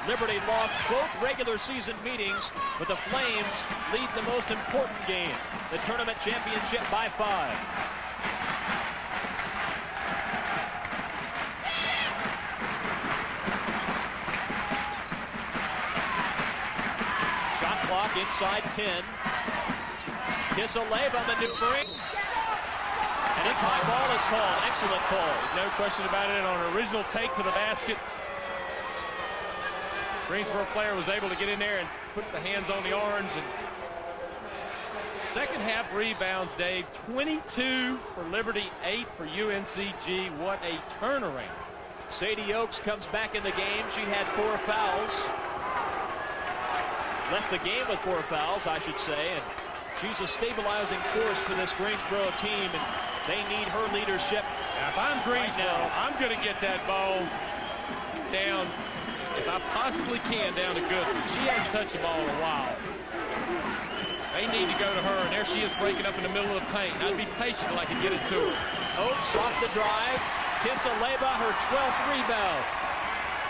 Liberty lost both regular season meetings, but the Flames lead the most important game, the tournament championship, by 5. Shot clock inside 10. Kisaleva maneuvering. And a high ball is called. Excellent call. No question about it. On an original take to the basket, Greensboro player was able to get in there and put the hands on the orange. And second half rebounds, Dave, 22 for Liberty, 8 for UNCG. What a turnaround. Sadie Oakes comes back in the game. She had 4 fouls. Left the game with 4 fouls, I should say. And she's a stabilizing force for this Greensboro team, and they need her leadership. Now, if I'm Greensboro, right now, I'm going to get that ball down, if I possibly can, down to Goodson. She hasn't touched the ball in a while. They need to go to her, and there she is breaking up in the middle of the paint. I'd be patient till I can get it to her. Oakes off the drive. Kisaleva, her 12th rebound.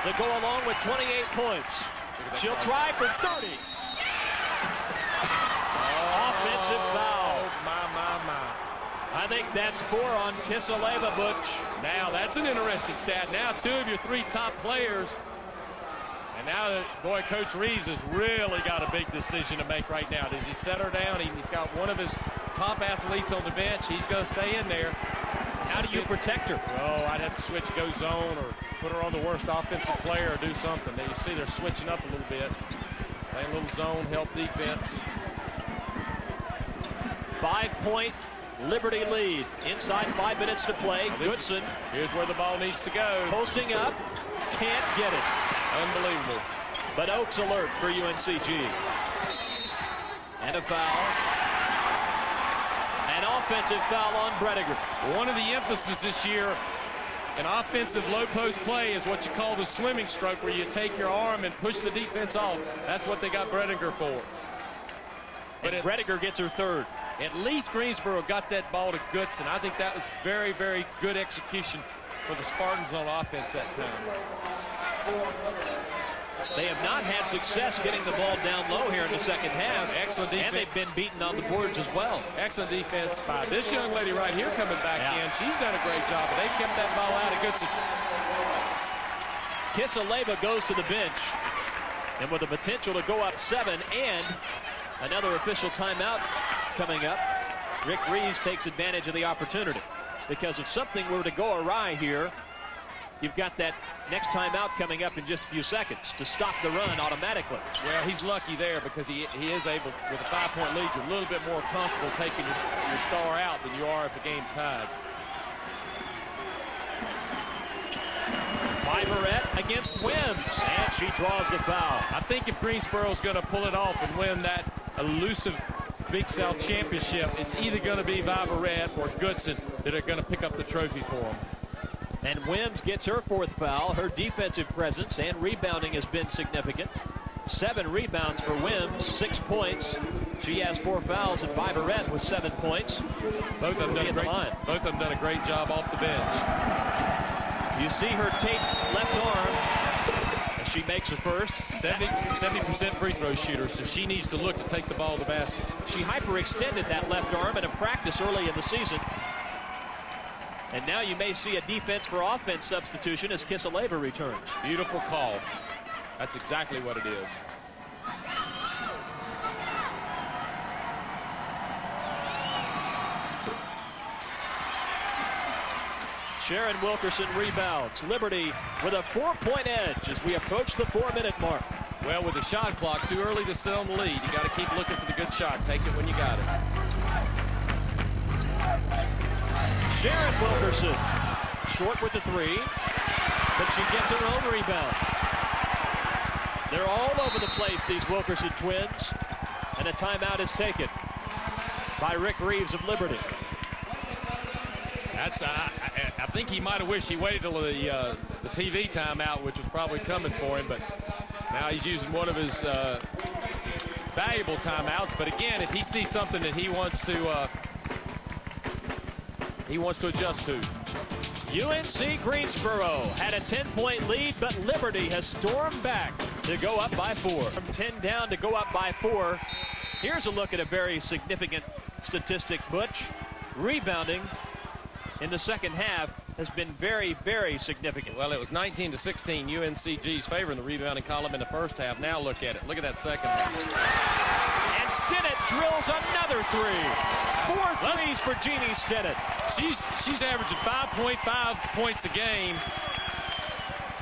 To go along with 28 points. She'll try for 30. Offensive foul. My. I think that's 4 on Kisaleva, Butch. Now, that's an interesting stat. Now, 2 of your 3 top players. And now, boy, Coach Reeves has really got a big decision to make right now. Does he set her down? He's got one of his top athletes on the bench. He's going to stay in there. How do you protect her? Oh, I'd have to switch, go zone, or put her on the worst offensive player, or do something. You see they're switching up a little bit. Play a little zone, help defense. 5-point Liberty lead. Inside 5 minutes to play. Goodson. Here's where the ball needs to go. Posting up. Can't get it. Unbelievable. But Oakes alert for UNCG. And a foul. An offensive foul on Brediger. One of the emphasis this year in offensive low post play is what you call the swimming stroke, where you take your arm and push the defense off. That's what they got Brediger for. But Brediger gets her 3rd. At least Greensboro got that ball to Goodson. I think that was very, very good execution for the Spartans on offense that time. They have not had success getting the ball down low here in the second half. Excellent defense. And they've been beaten on the boards as well. Excellent defense by this young lady right here coming back in. She's done a great job, but they kept that ball out of Goodson. Kisaleva goes to the bench. And with the potential to go up 7 and another official timeout coming up, Rick Reeves takes advantage of the opportunity. Because if something were to go awry here, you've got that next timeout coming up in just a few seconds to stop the run automatically. Well, he's lucky there because he is able, with a 5-point lead, you're a little bit more comfortable taking your star out than you are if the game's tied. Viverette against Wims, and she draws the foul. I think if Greensboro's going to pull it off and win that elusive Big South Championship, it's either going to be Viverette or Goodson that are going to pick up the trophy for them. And Wims gets her 4th foul. Her defensive presence and rebounding has been significant. 7 rebounds for Wims, 6 points. She has 4 fouls, and Viverette with 7 points. Both of them done a great job off the bench. You see her tape left arm as she makes her first. 70% free throw shooter, so she needs to look to take the ball to the basket. She hyperextended that left arm in a practice early in the season. And now you may see a defense for offense substitution as Kisaleva returns. Beautiful call. That's exactly what it is. Sharon Wilkerson rebounds. Liberty with a 4-point edge as we approach the 4-minute mark. Well, with the shot clock too early to sit on the lead, you got to keep looking for the good shot. Take it when you got it. Sharon Wilkerson short with the 3, but she gets her own rebound. They're all over the place, these Wilkerson twins, and a timeout is taken by Rick Reeves of Liberty. That's I think he might have wished he waited till the TV timeout, which was probably coming for him, but now he's using one of his valuable timeouts. But again, if he sees something that he wants to adjust to. UNC Greensboro had a 10-point lead, but Liberty has stormed back to go up by 4. From 10 down to go up by 4. Here's a look at a very significant statistic, Butch. Rebounding in the second half has been very, very significant. Well, it was 19-16 UNCG's favor in the rebounding column in the first half. Now look at it. Look at that second half. And Stinnett drills another 3. 4 threes for Jeannie Stinnett. She's averaging 5.5 points a game.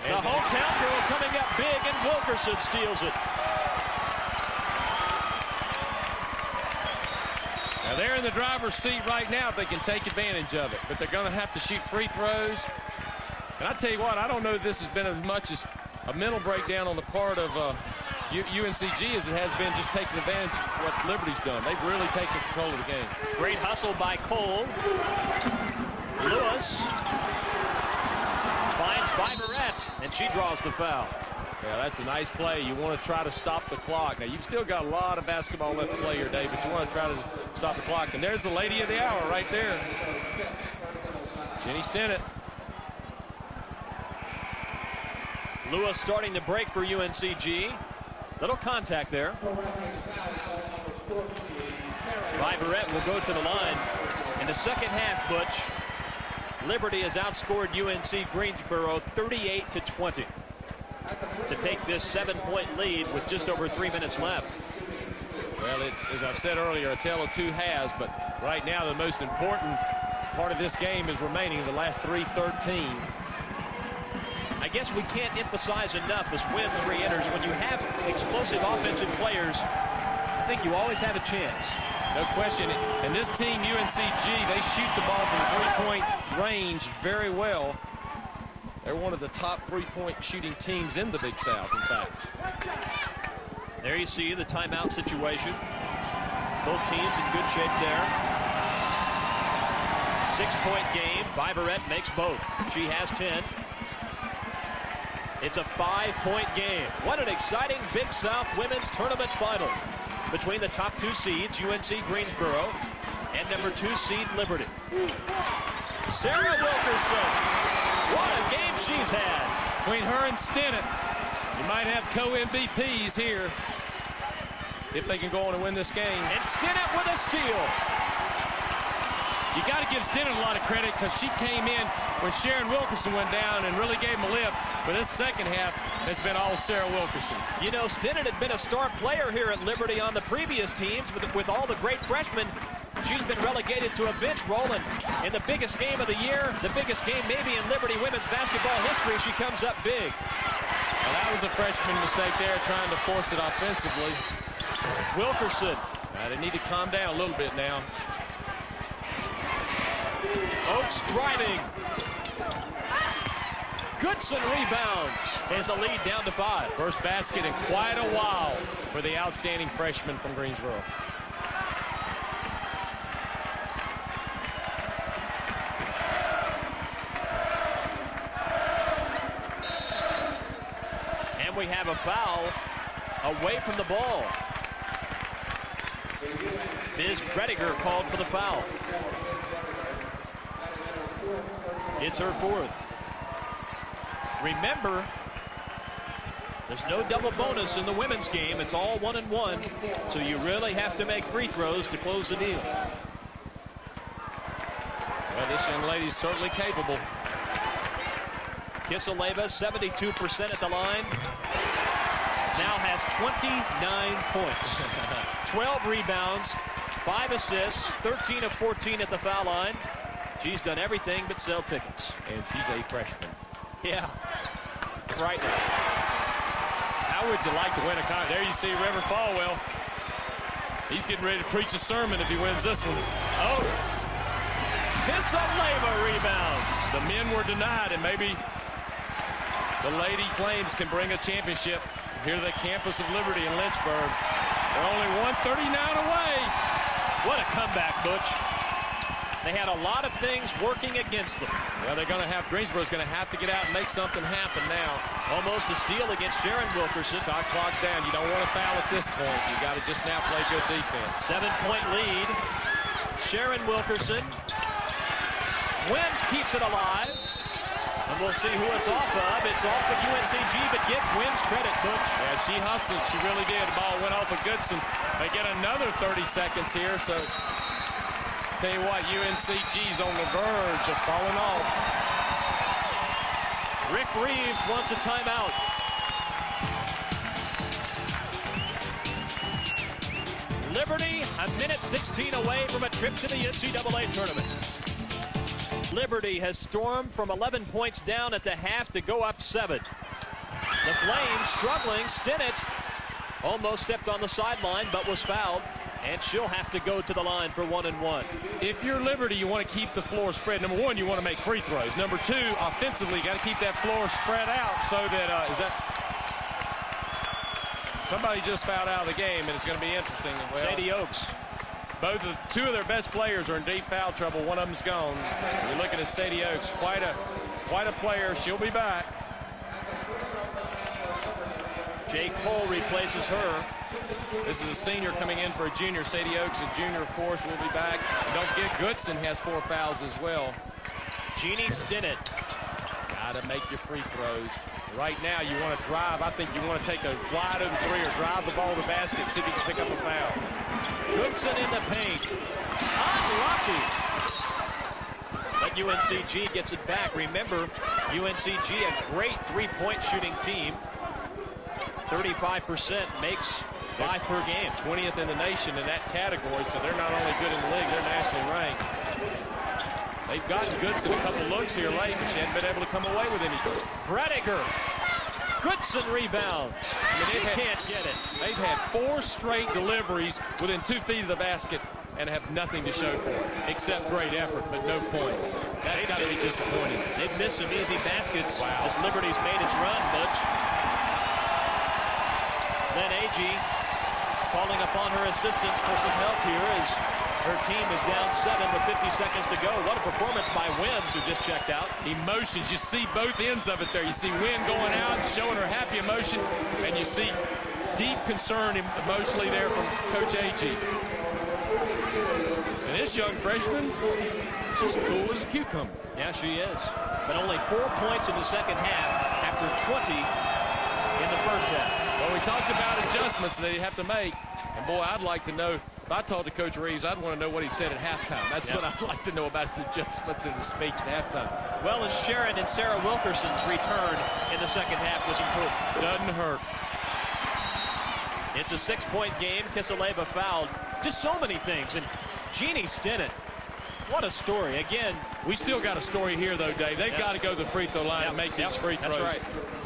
The hometown girl coming up big, and Wilkerson steals it. Now they're in the driver's seat right now if they can take advantage of it, but they're going to have to shoot free throws. And I tell you what, I don't know if this has been as much as a mental breakdown on the part of UNCG as it has been just taking advantage of what Liberty's done. They've really taken control of the game. Great hustle by Cole. Lewis finds Viverette, and she draws the foul. Yeah, that's a nice play. You want to try to stop the clock. Now, you've still got a lot of basketball left to play here, Dave, but you want to try to stop the clock. And there's the lady of the hour right there. Jenny Stinnett. Lewis starting to break for UNCG. Little contact there. Viverette will go to the line. In the second half, Butch, Liberty has outscored UNC Greensboro 38-20 to take this 7-point lead with just over 3 minutes left. Well, it's, as I've said earlier, a tale of 2 halves, but right now the most important part of this game is remaining, the last 3:13. I guess we can't emphasize enough as Wims re-enters. When you have explosive offensive players, I think you always have a chance. No question. And this team, UNCG, they shoot the ball from the 3-point range very well. They're one of the top 3-point shooting teams in the Big South, in fact. There you see the timeout situation. Both teams in good shape there. 6-point game. Viverette makes both. She has 10. It's a 5-point game. What an exciting Big South Women's Tournament final between the top 2 seeds, UNC Greensboro, and number 2 seed Liberty. Sarah Wilkerson, what a game she's had. Between her and Stinnett, you might have co-MVPs here if they can go on and win this game. And Stinnett with a steal. You got to give Stinnett a lot of credit because she came in when Sharon Wilkerson went down and really gave him a lift. But this second half has been all Sarah Wilkerson. You know, Stinnett had been a star player here at Liberty on the previous teams with all the great freshmen. she's been relegated to a bench role, and in the biggest game of the year, the biggest game maybe in Liberty women's basketball history, she comes up big. Well, that was a freshman mistake there, trying to force it offensively. Wilkerson. They need to calm down a little bit now. Oaks driving. Goodson rebounds. There's the lead down to 5. First basket in quite a while for the outstanding freshman from Greensboro. And we have a foul away from the ball. Ms. Prediger called for the foul. It's her 4th. Remember, there's no double bonus in the women's game. It's all 1-and-1, so you really have to make free throws to close the deal. Well, this young lady's certainly capable. Kiseleva, 72% at the line. Now has 29 points. 12 rebounds, 5 assists, 13 of 14 at the foul line. She's done everything but sell tickets. And she's a freshman. Yeah. Frightening. How would you like to win a contest? There you see River Falwell. He's getting ready to preach a sermon if he wins this one. Oaks. Kiseleva rebounds. The men were denied, and maybe the Lady Flames can bring a championship here to the campus of Liberty in Lynchburg. They're only 139 away. What a comeback, Butch. They had a lot of things working against them. Well, they're going to have, Greensboro's going to have to get out and make something happen now. Almost a steal against Sharon Wilkerson. Shot clock's down. You don't want to foul at this point. You got to just now play good defense. 7-point lead. Sharon Wilkerson. Wins, keeps it alive. And we'll see who it's off of. It's off of UNCG, but give Wins credit, Butch. Yeah, she hustled. She really did. The ball went off of Goodson. They get another 30 seconds here, so tell you what, UNCG's on the verge of falling off. Rick Reeves wants a timeout. Liberty, a minute 16 away from a trip to the NCAA Tournament. Liberty has stormed from 11 points down at the half to go up 7. The Flames struggling. Stinnett almost stepped on the sideline but was fouled, and she'll have to go to the line for 1-and-1. If you're Liberty, you want to keep the floor spread. Number one, you want to make free throws. Number two, offensively, you got to keep that floor spread out so that, is that somebody just fouled out of the game, and it's going to be interesting. Well, Sadie Oaks. Two of their best players are in deep foul trouble. One of them's gone. You're looking at Sadie Oaks, quite a player. She'll be back. Jay Cole replaces her. This is a senior coming in for a junior. Sadie Oaks, a junior, of course, will be back. And don't forget, Goodson has 4 fouls as well. Jeannie Stinnett. Got to make your free throws. Right now, you want to drive. I think you want to take a wide open 3 or drive the ball to the basket, see if you can pick up a foul. Goodson in the paint. Unlucky. But UNCG gets it back. Remember, UNCG, a great three-point shooting team. 35% makes 5 per game. 20th in the nation in that category, so they're not only good in the league, they're nationally ranked. They've gotten Goodson a couple looks here late, but she hasn't been able to come away with anything. Prediger. Goodson rebounds. She can't get it. They've had 4 straight deliveries within 2 feet of the basket and have nothing to show for it, except great effort, but no points. That's got to be disappointing. They've missed some easy baskets as Liberty's made its run, Butch. Then Agee calling upon her assistants for some help here as her team is down 7 with 50 seconds to go. What a performance by Wims, who just checked out. Emotions, you see both ends of it there. You see Wynn going out and showing her happy emotion, and you see deep concern emotionally there from Coach Agee. And this young freshman, she's cool as a cucumber. Yeah, she is. But only 4 points in the second half after 20 in the first half. Well, we talked about adjustments that you have to make. And, boy, I'd like to know, if I talked to Coach Reeves, I'd want to know what he said at halftime. That's what I'd like to know about his adjustments in his speech at halftime. Well, as Sharon and Sarah Wilkerson's return in the second half was important. Doesn't hurt. It's a 6-point game. Kiseleva fouled. Just so many things. And Jeannie Stinnett, what a story. Again, we still got a story here, though, Dave. They've got to go to the free throw line and make these free throws. That's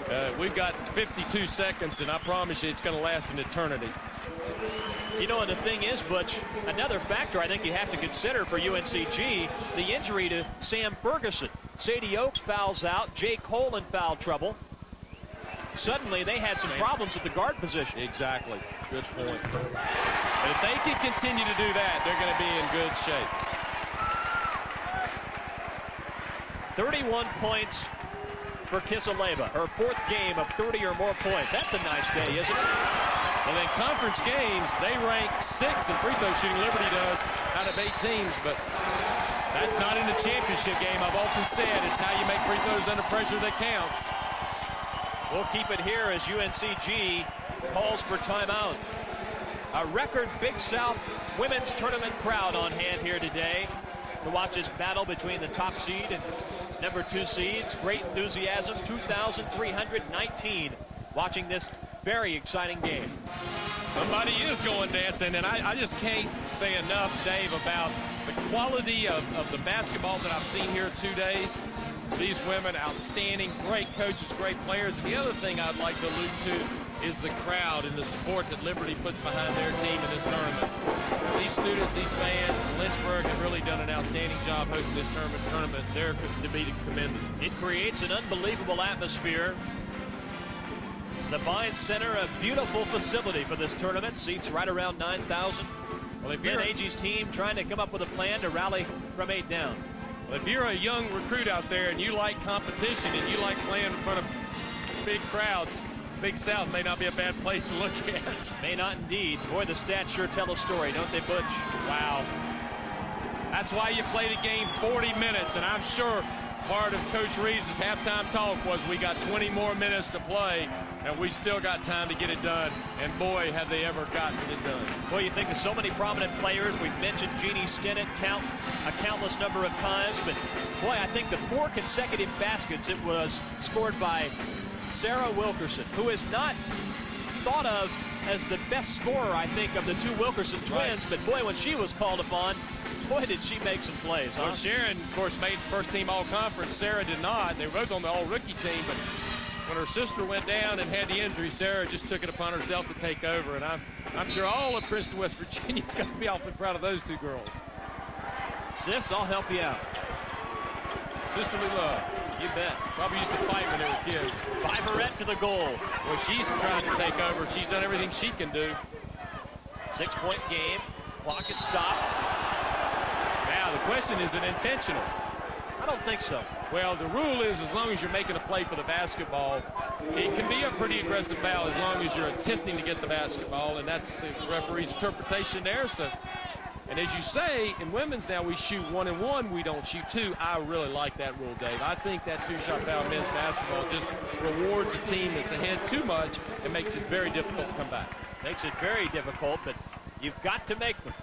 right. We've got 52 seconds, and I promise you it's going to last an eternity. You know, and the thing is, Butch, another factor I think you have to consider for UNCG, the injury to Sam Ferguson. Sadie Oaks fouls out. Jay Cole in foul trouble. Suddenly, they had some problems at the guard position. Exactly. Good point. But if they can continue to do that, they're going to be in good shape. 31 points for Kisaleva. Her 4th game of 30 or more points. That's a nice day, isn't it? And in conference games, they rank 6th in free throw shooting. Liberty does out of 8 teams, but that's not in the championship game. I've often said it's how you make free throws under pressure that counts. We'll keep it here as UNCG calls for timeout. A record Big South women's tournament crowd on hand here today to watch this battle between the top seed and number 2 seeds. Great enthusiasm, 2,319 watching this very exciting game. Somebody is going dancing, and I just can't say enough, Dave, about the quality of the basketball that I've seen here 2 days. These women, outstanding, great coaches, great players. And the other thing I'd like to allude to is the crowd and the support that Liberty puts behind their team in this tournament. These students, these fans, Lynchburg have really done an outstanding job hosting this tournament. They're to be commended. It creates an unbelievable atmosphere. The Vine Center, a beautiful facility for this tournament, seats right around 9,000. Well, if Ben Agee's team trying to come up with a plan to rally from 8 down. Well, if you're a young recruit out there and you like competition and you like playing in front of big crowds, Big South may not be a bad place to look at. May not indeed. Boy, the stats sure tell a story, don't they, Butch? Wow. That's why you play the game 40 minutes, and I'm sure part of Coach Reeves' halftime talk was we got 20 more minutes to play, and we still got time to get it done. And boy, have they ever gotten it done. Boy, you think of so many prominent players. We've mentioned Jeannie Stinnett a countless number of times, but boy, I think the 4 consecutive baskets it was scored by Sarah Wilkerson, who is not thought of as the best scorer, I think, of the 2 Wilkerson twins, but boy, when she was called upon, boy, did she make some plays, huh? Well, Sharon, of course, made first team all-conference. Sarah did not. They were both on the all-rookie team, but when her sister went down and had the injury, Sarah just took it upon herself to take over, and I'm sure all of Princeton, West Virginia is going to be awfully proud of those 2 girls. Sis, I'll help you out. Sisterly love. You bet. Probably used to fight when they were kids. Fiverette to the goal. Well, she's trying to take over. She's done everything she can do. 6-point game. Clock is stopped. Now, the question, is it intentional? I don't think so. Well, the rule is as long as you're making a play for the basketball, it can be a pretty aggressive foul as long as you're attempting to get the basketball, and that's the referee's interpretation there. So, and as you say, in women's now we shoot 1 and 1, we don't shoot 2. I really like that rule, Dave. I think that 2-shot foul in men's basketball just rewards a team that's ahead too much and makes it very difficult to come back. Makes it very difficult, but you've got to make them.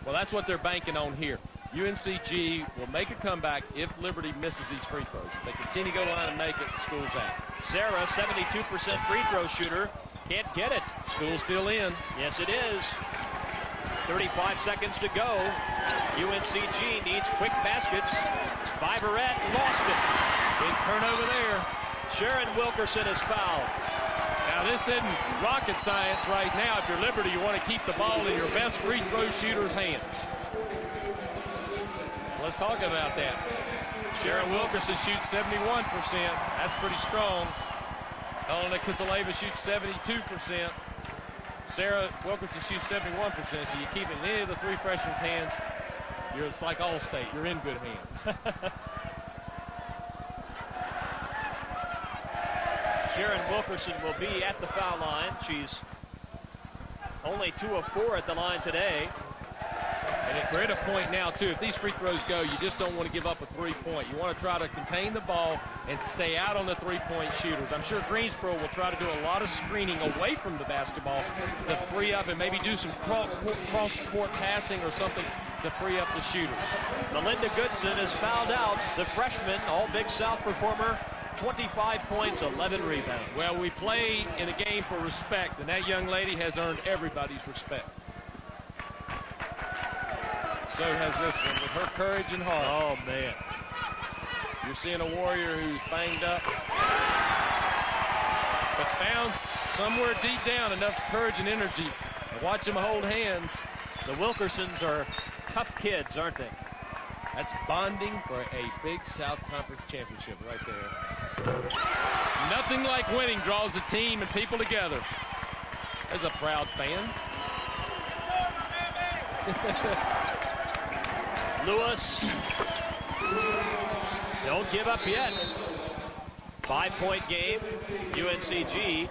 Well, that's what they're banking on here. UNCG will make a comeback if Liberty misses these free throws. If they continue to go line and make it, the school's out. Sarah, 72% free throw shooter, can't get it. School's still in. Yes, it is. 35 seconds to go. UNCG needs quick baskets. Fiverette lost it. Big turnover there. Sharon Wilkerson is fouled. Now, this isn't rocket science right now. If you're Liberty, you want to keep the ball in your best free throw shooter's hands. Let's talk about that. Sharon Wilkerson shoots 71%. That's pretty strong. Elena Kisaleva shoots 72%. Sarah Wilkerson shoots 71%. So you keep it in any of the 3 freshmen hands, it's like All-State. You're in good hands. Sharon Wilkerson will be at the foul line. She's only 2 of 4 at the line today. And we're at a point now, too, if these free throws go, you just don't want to give up a 3-point. You want to try to contain the ball and stay out on the 3-point shooters. I'm sure Greensboro will try to do a lot of screening away from the basketball to free up and maybe do some cross-court passing or something to free up the shooters. Melinda Goodson is fouled out. The freshman, all Big South performer, 25 points, 11 rebounds. Well, we play in a game for respect, and that young lady has earned everybody's respect. So has this one with her courage and heart. Oh, man. You're seeing a Warrior who's banged up, but found somewhere deep down enough courage and energy. Watch them hold hands. The Wilkersons are tough kids, aren't they? That's bonding for a Big South Conference championship right there. Nothing like winning draws a team and people together. There's a proud fan. Lewis. Don't give up yet. 5-point game. UNCG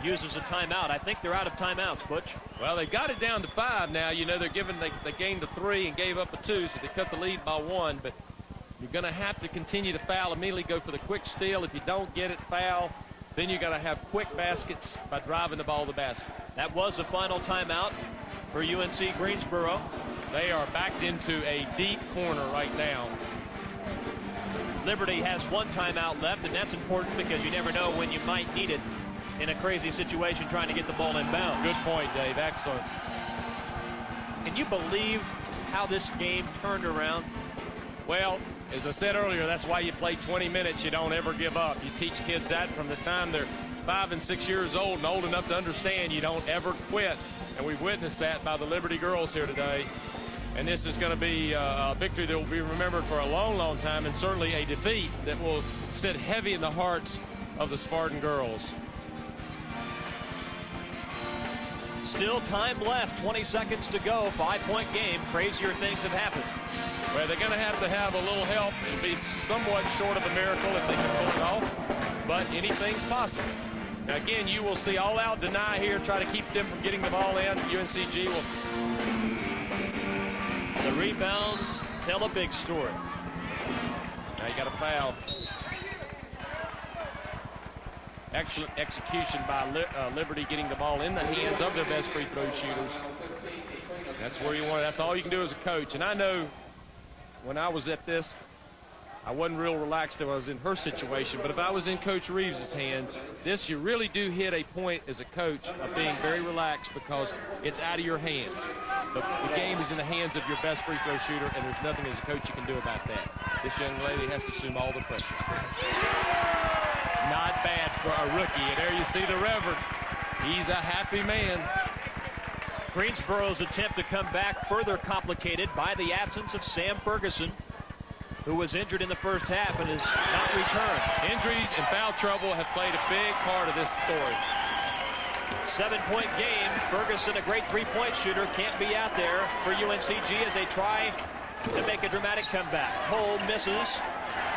uses a timeout. I think they're out of timeouts, Butch. Well, they got it down to 5 now. You know, they gained the 3 and gave up a 2, so they cut the lead by 1. But you're going to have to continue to foul, immediately go for the quick steal. If you don't get it, foul. Then you got to have quick baskets by driving the ball to the basket. That was the final timeout for UNC Greensboro. They are backed into a deep corner right now. Liberty has 1 timeout left, and that's important because you never know when you might need it in a crazy situation trying to get the ball inbound. Good point, Dave. Excellent. Can you believe how this game turned around? Well, as I said earlier, that's why you play 20 minutes. You don't ever give up. You teach kids that from the time they're 5 and 6 years old and old enough to understand you don't ever quit. And we've witnessed that by the Liberty girls here today. And this is going to be a victory that will be remembered for a long, long time, and certainly a defeat that will sit heavy in the hearts of the Spartan girls. Still time left, 20 seconds to go, 5-point game. Crazier things have happened. Well, they're going to have a little help. It'll be somewhat short of a miracle if they can pull it off, but anything's possible. Now, again, you will see all-out deny here, try to keep them from getting the ball in. UNCG will. The rebounds tell a big story. Now you got a foul. Excellent execution by Liberty, getting the ball in the hands of their best free throw shooters. That's where you want it. That's all you can do as a coach. And I know when I was at this, I wasn't real relaxed if I was in her situation, but if I was in Coach Reeves' hands, this you really do hit a point as a coach of being very relaxed because it's out of your hands. The game is in the hands of your best free throw shooter, and there's nothing as a coach you can do about that. This young lady has to assume all the pressure. Not bad for a rookie. And there you see the Reverend. He's a happy man. Greensboro's attempt to come back further complicated by the absence of Sam Ferguson, who was injured in the first half and has not returned. Injuries and foul trouble have played a big part of this story. 7-point game. Ferguson, a great three-point shooter, can't be out there for UNCG as they try to make a dramatic comeback. Cole misses,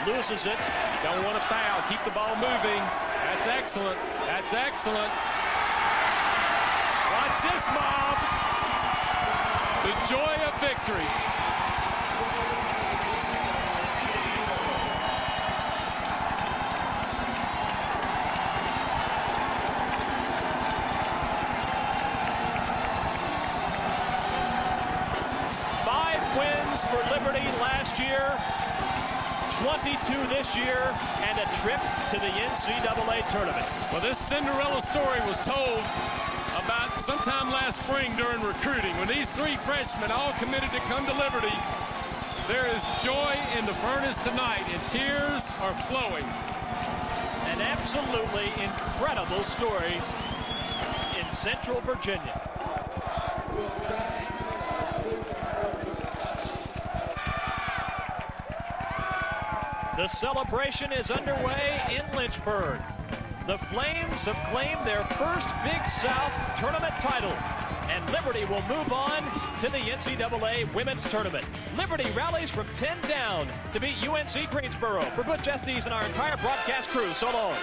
loses it. You don't want to foul. Keep the ball moving. That's excellent. That's excellent. Watch this, mob. The joy of victory. For Liberty last year, 22 this year, and a trip to the NCAA Tournament. Well, this Cinderella story was told about sometime last spring during recruiting when these 3 freshmen all committed to come to Liberty. There is joy in the furnace tonight, and tears are flowing. An absolutely incredible story in Central Virginia. The celebration is underway in Lynchburg. The Flames have claimed their first Big South tournament title, and Liberty will move on to the NCAA Women's Tournament. Liberty rallies from 10 down to beat UNC Greensboro. For Butch Estes and our entire broadcast crew, so long.